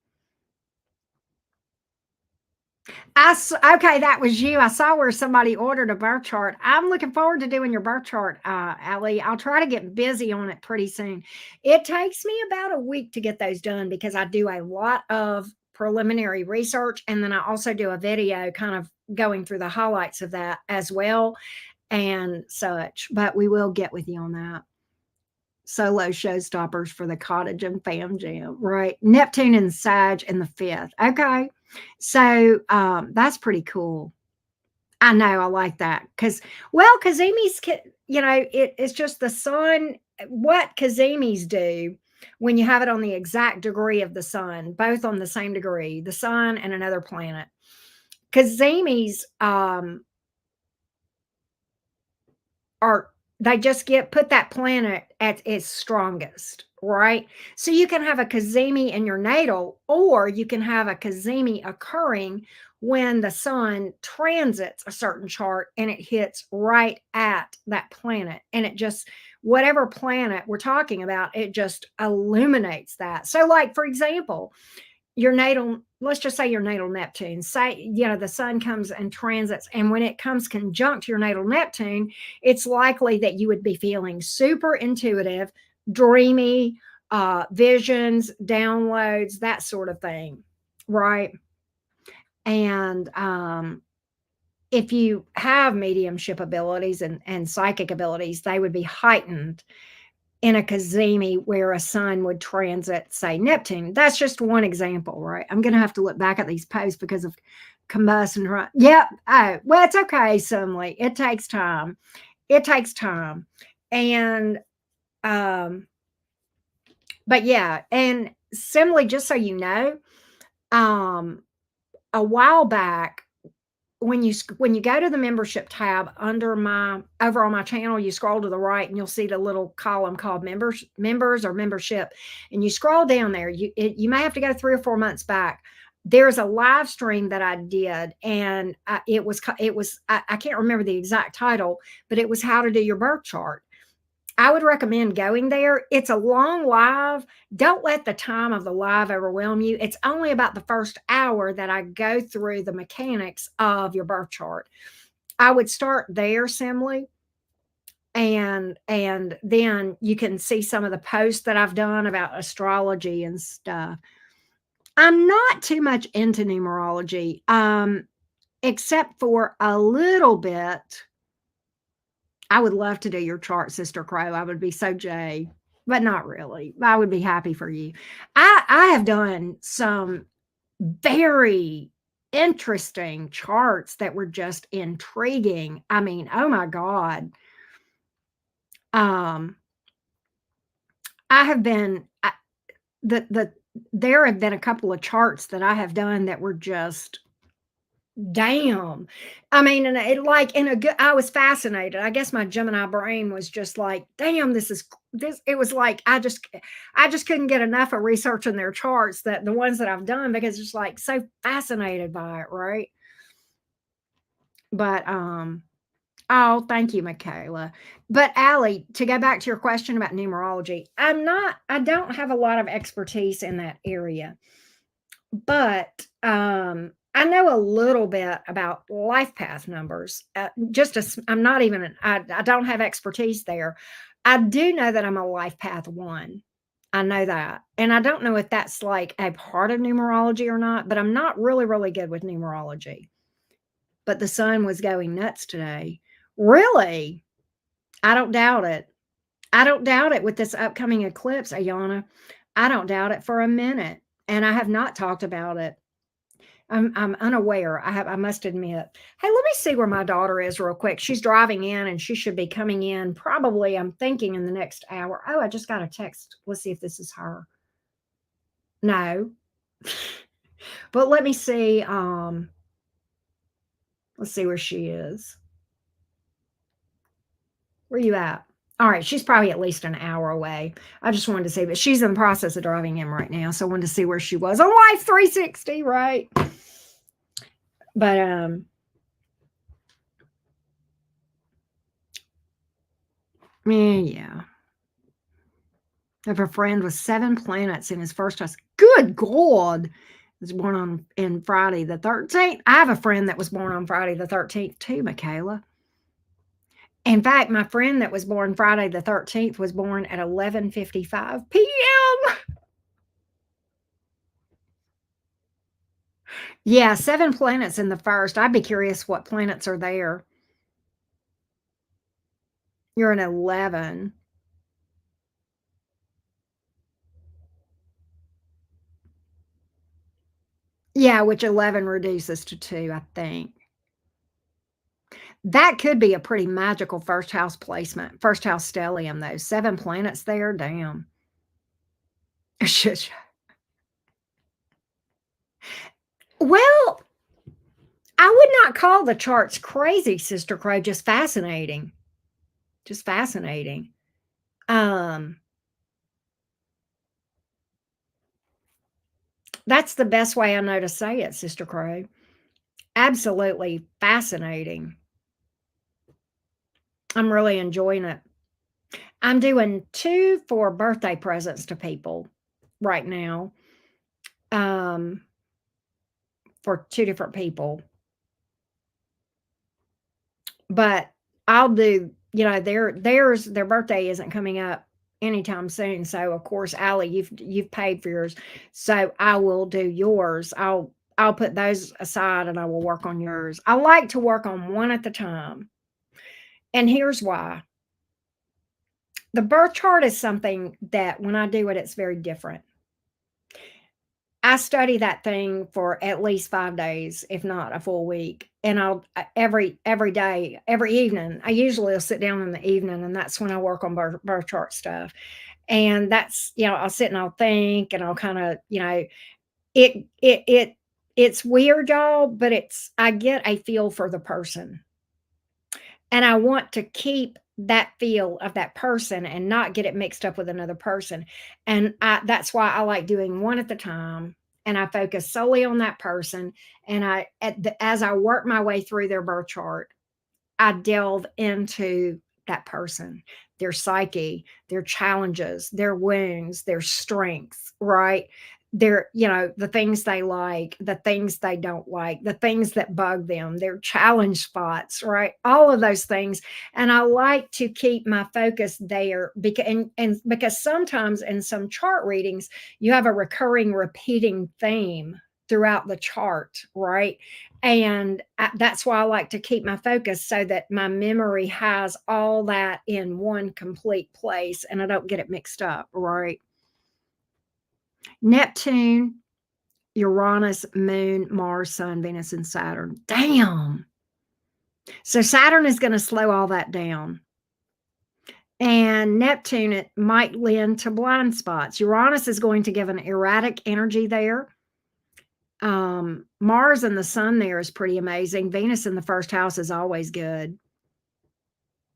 Okay, that was you. I saw where somebody ordered a birth chart. I'm looking forward to doing your birth chart, Allie. I'll try to get busy on it pretty soon. It takes me about a week to get those done because I do a lot of preliminary research, and then I also do a video kind of going through the highlights of that as well and such. But we will get with you on that. Solo showstoppers for the cottage and fam jam, right? Neptune and Sag in the fifth. Okay. So that's pretty cool. I know, I like that. Well, Kazimi's, it's just the sun. What Kazimi's do when you have it on the exact degree of the sun, both on the same degree, the sun and another planet. Kazimi's are they just put that planet at its strongest, right? So you can have a Cazimi in your natal, or you can have a Cazimi occurring when the sun transits a certain chart and it hits right at that planet. And it just, whatever planet we're talking about, it just illuminates that. So, like, for example, your natal, let's just say your natal Neptune, say, the sun comes and transits, and when it comes conjunct your natal Neptune, it's likely that you would be feeling super intuitive, dreamy, visions, downloads, that sort of thing, right? And if you have mediumship abilities and psychic abilities, they would be heightened in a cazimi where a sun would transit, say, Neptune. That's just one example, right? I'm going to have to look back at these posts because of combustion. Right? Yep. Oh, well, it's okay, Sumley. It takes time. It takes time. And, but yeah, and Sumley, just so you know, um, a while back, when you go to the membership tab over on my channel, you scroll to the right and you'll see the little column called members or membership, and you scroll down there. You may have to go 3 or 4 months back. There's a live stream that I did, and I can't remember the exact title, but it was how to do your birth chart. I would recommend going there. It's a long live. Don't let the time of the live overwhelm you. It's only about the first hour that I go through the mechanics of your birth chart. I would start there, Simly, and then you can see some of the posts that I've done about astrology and stuff. I'm not too much into numerology, except for a little bit. I would love to do your chart, Sister Crow. I would be so Jay, but not really. I would be happy for you. I have done some very interesting charts that were just intriguing. I mean, oh my God. Um, I have been there have been a couple of charts that I have done that were just damn. I mean, and it like in a good, I was fascinated. I guess my Gemini brain was just like, damn, this. It was like I just couldn't get enough of researching their charts, that the ones that I've done, because it's like so fascinated by it, right? But oh, thank you, Michaela. But Allie, to go back to your question about numerology, I don't have a lot of expertise in that area. But, I know a little bit about life path numbers. Just as I'm not even I don't have expertise there. I do know that I'm a life path 1. I know that. And I don't know if that's like a part of numerology or not, but I'm not really, really good with numerology. But the sun was going nuts today. Really? I don't doubt it. I don't doubt it with this upcoming eclipse, Ayana. I don't doubt it for a minute. And I have not talked about it. I'm unaware. I must admit. Hey, let me see where my daughter is real quick. She's driving in and she should be coming in probably, I'm thinking, in the next hour. Oh, I just got a text. Let's see if this is her. No. But let me see. Let's see where she is. Where you at? All right, she's probably at least an hour away. I just wanted to see, but she's in the process of driving in right now, so I wanted to see where she was on Life 360, right? But yeah. I have a friend with 7 planets in his first house. Good God. Was born on in Friday the 13th. I have a friend that was born on Friday the 13th too, Michaela. In fact, my friend that was born Friday the 13th was born at 11:55 p.m. Yeah, 7 planets in the first. I'd be curious what planets are there. You're an 11. Yeah, which 11 reduces to 2, I think. That could be a pretty magical first house placement, first house stellium, though. 7 planets there, damn. Shush. Well, I would not call the charts crazy, Sister Crow, just fascinating. Just fascinating. Um, that's the best way I know to say it, Sister Crow. Absolutely fascinating. I'm really enjoying it. I'm doing 2 for birthday presents to people right now. um, for two different people. But I'll do, their birthday isn't coming up anytime soon. So of course, Allie, you've paid for yours. So I will do yours. I'll put those aside and I will work on yours. I like to work on one at a time. And here's why. The birth chart is something that when I do it, it's very different. I study that thing for at least 5 days, if not a full week, and I'll every day, every evening, I usually will sit down in the evening, and that's when I work on birth chart stuff, and that's I'll sit and I'll think, and I'll kinda, it it it it's weird, y'all, but I get a feel for the person. And I want to keep that feel of that person and not get it mixed up with another person. And that's why I like doing one at a time. And I focus solely on that person. And as I work my way through their birth chart, I delve into that person, their psyche, their challenges, their wounds, their strengths, right? The things they like, the things they don't like, the things that bug them, their challenge spots, right? All of those things. And I like to keep my focus there because sometimes in some chart readings, you have a recurring, repeating theme throughout the chart, right? And that's why I like to keep my focus so that my memory has all that in one complete place and I don't get it mixed up, right? Neptune, Uranus, Moon, Mars, Sun, Venus, and Saturn. Damn. So Saturn is going to slow all that down. And Neptune, it might lend to blind spots. Uranus is going to give an erratic energy there. Mars and the Sun there is pretty amazing. Venus in the first house is always good.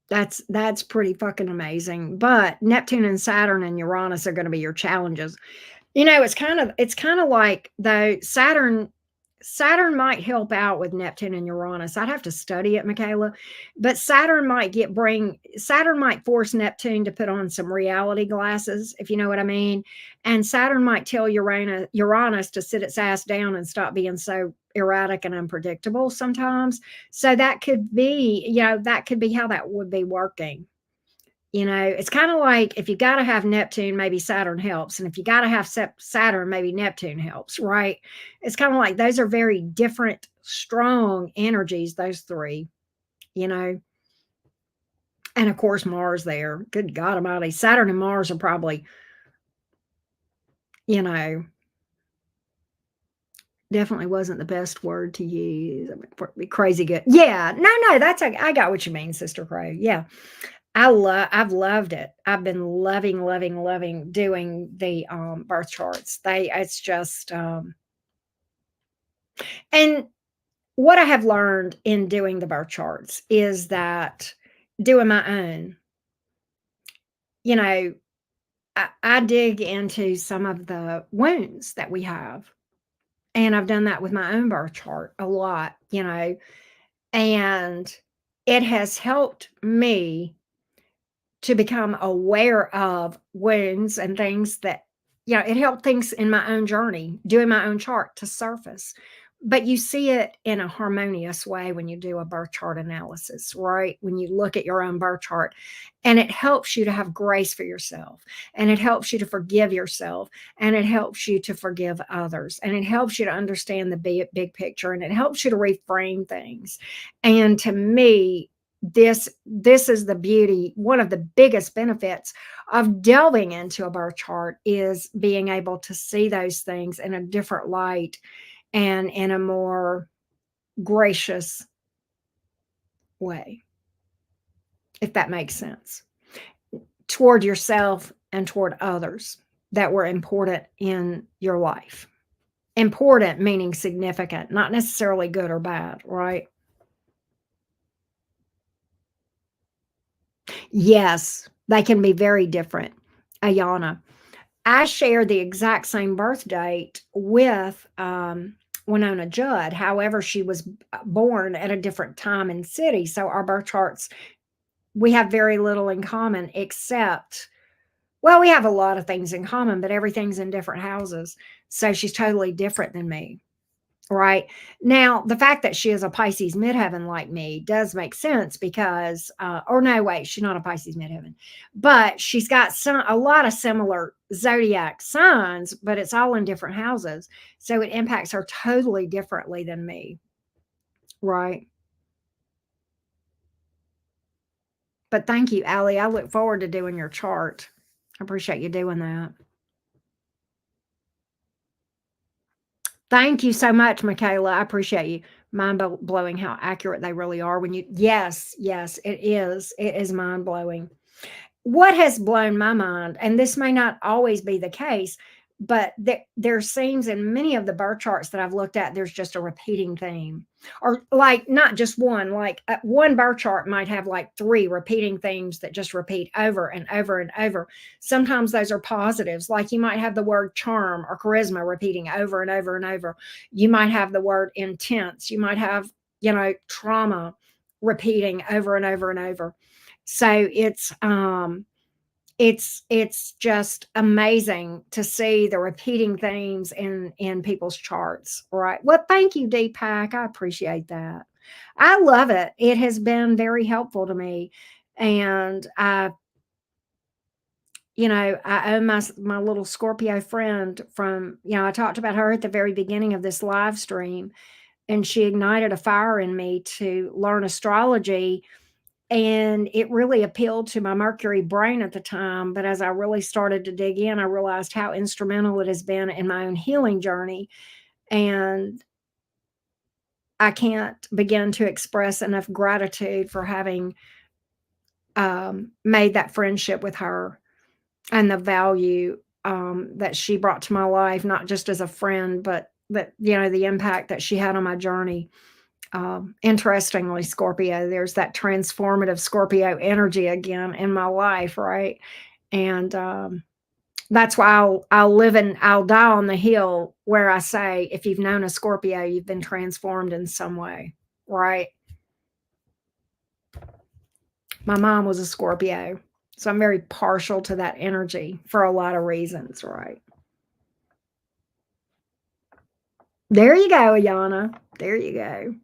That's pretty fucking amazing. But Neptune and Saturn and Uranus are going to be your challenges. It's kind of like though Saturn might help out with Neptune and Uranus. I'd have to study it, Michaela. But Saturn might force Neptune to put on some reality glasses, if you know what I mean. And Saturn might tell Uranus to sit its ass down and stop being so erratic and unpredictable sometimes. So that could be how that would be working. It's kind of like if you got to have Neptune, maybe Saturn helps. And if you got to have Saturn, maybe Neptune helps, right? It's kind of like those are very different, strong energies, those three, you know. And of course, Mars there. Good God Almighty. Saturn and Mars are probably, you know, definitely wasn't the best word to use. I mean, crazy good. Yeah. No, I got what you mean, Sister Crow. Yeah. I've loved it. I've been loving, loving, loving doing the birth charts. It's just and what I have learned in doing the birth charts is that doing my own, you know, I dig into some of the wounds that we have. And I've done that with my own birth chart a lot, and it has helped me to become aware of wounds and things that, it helped things in my own journey, doing my own chart to surface. But you see it in a harmonious way when you do a birth chart analysis, right? When you look at your own birth chart, and it helps you to have grace for yourself, and it helps you to forgive yourself, and it helps you to forgive others, and it helps you to understand the big picture, and it helps you to reframe things. And to me, this is the beauty. One of the biggest benefits of delving into a birth chart is being able to see those things in a different light and in a more gracious way, if that makes sense, toward yourself and toward others that were important in your life. Important meaning significant, not necessarily good or bad, right? Yes, they can be very different. Ayana, I share the exact same birth date with Winona Judd. However, she was born at a different time and city. So our birth charts, we have very little in common except, well, we have a lot of things in common, but everything's in different houses. So she's totally different than me. Right. Now, the fact that she is a Pisces midheaven like me does make sense because, or no, wait, she's not a Pisces midheaven, but she's got a lot of similar zodiac signs, but it's all in different houses. So it impacts her totally differently than me. Right. But thank you, Allie. I look forward to doing your chart. I appreciate you doing that. Thank you so much, Michaela. I appreciate you. Mind blowing how accurate they really are when you, yes, yes, it is. It is mind blowing. What has blown my mind, and this may not always be the case, but there seems in many of the birth charts that I've looked at, there's just a repeating theme, or like not just one, like one birth chart might have like three repeating themes that just repeat over and over and over. Sometimes those are positives, like you might have the word charm or charisma repeating over and over and over. You might have the word intense. You might have, trauma repeating over and over and over. So it's just amazing to see the repeating themes in people's charts, right? Well, thank you, Deepak. I appreciate that. I love it. It has been very helpful to me. And I owe my little Scorpio friend from, I talked about her at the very beginning of this live stream, and she ignited a fire in me to learn astrology, and it really appealed to my Mercury brain at the time. But as I really started to dig in, I realized how instrumental it has been in my own healing journey. And I can't begin to express enough gratitude for having made that friendship with her, and the value that she brought to my life, not just as a friend, but the impact that she had on my journey. Interestingly, Scorpio, there's that transformative Scorpio energy again in my life, right? And that's why I'll live and I'll die on the hill where I say, if you've known a Scorpio, you've been transformed in some way, right? My mom was a Scorpio, so I'm very partial to that energy for a lot of reasons, right? There you go, Ayana. There you go.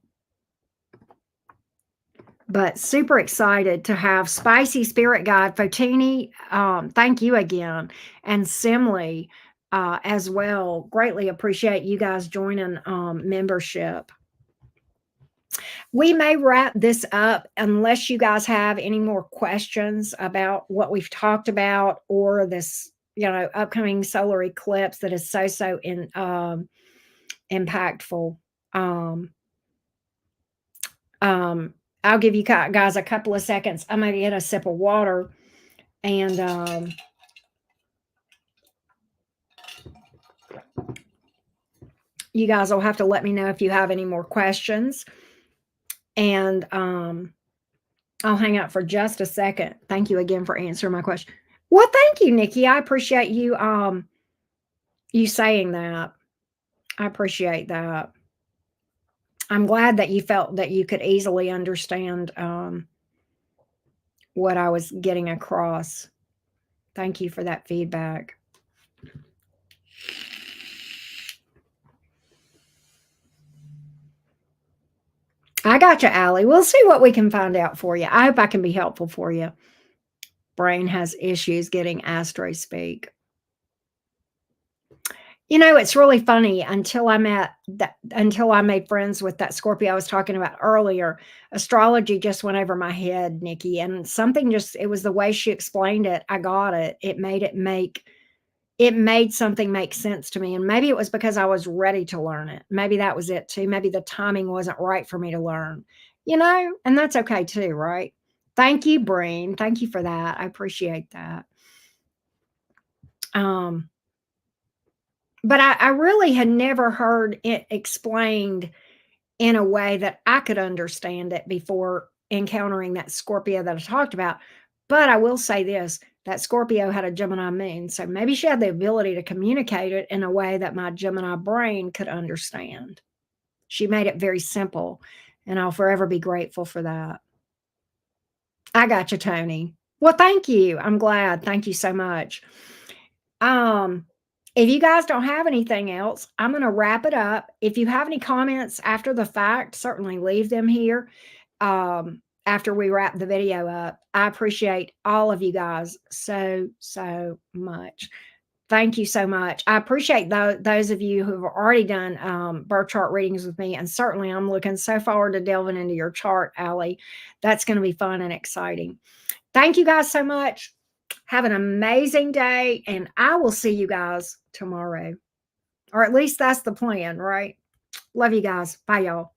But super excited to have Spicy Spirit Guide Fotini. Thank you again. And Simley as well. Greatly appreciate you guys joining membership. We may wrap this up unless you guys have any more questions about what we've talked about, or this, upcoming solar eclipse that is so impactful. Um, I'll give you guys a couple of seconds. I'm going to get a sip of water, and you guys will have to let me know if you have any more questions. And I'll hang out for just a second. Thank you again for answering my question. Well, thank you, Nikki. I appreciate you saying that. I appreciate that. I'm glad that you felt that you could easily understand what I was getting across. Thank you for that feedback. I got you, Allie. We'll see what we can find out for you. I hope I can be helpful for you. Brain has issues getting astro speak. It's really funny, until I made friends with that Scorpio I was talking about earlier. Astrology just went over my head, Nikki, and it was the way she explained it. I got it. It made something make sense to me. And maybe it was because I was ready to learn it. Maybe that was it too. Maybe the timing wasn't right for me to learn, and that's okay too, right? Thank you, Breen. Thank you for that. I appreciate that. But I really had never heard it explained in a way that I could understand it before encountering that Scorpio that I talked about. But I will say this, that Scorpio had a Gemini moon. So maybe she had the ability to communicate it in a way that my Gemini brain could understand. She made it very simple, and I'll forever be grateful for that. I got you, Tony. Well, thank you. I'm glad. Thank you so much. Um, If you guys don't have anything else, I'm going to wrap it up. If you have any comments after the fact, certainly leave them here after we wrap the video up. I appreciate all of you guys so much. Thank you so much. I appreciate those of you who have already done birth chart readings with me. And certainly I'm looking so forward to delving into your chart, Allie. That's going to be fun and exciting. Thank you guys so much. Have an amazing day, and I will see you guys tomorrow. Or at least that's the plan, right? Love you guys. Bye, y'all.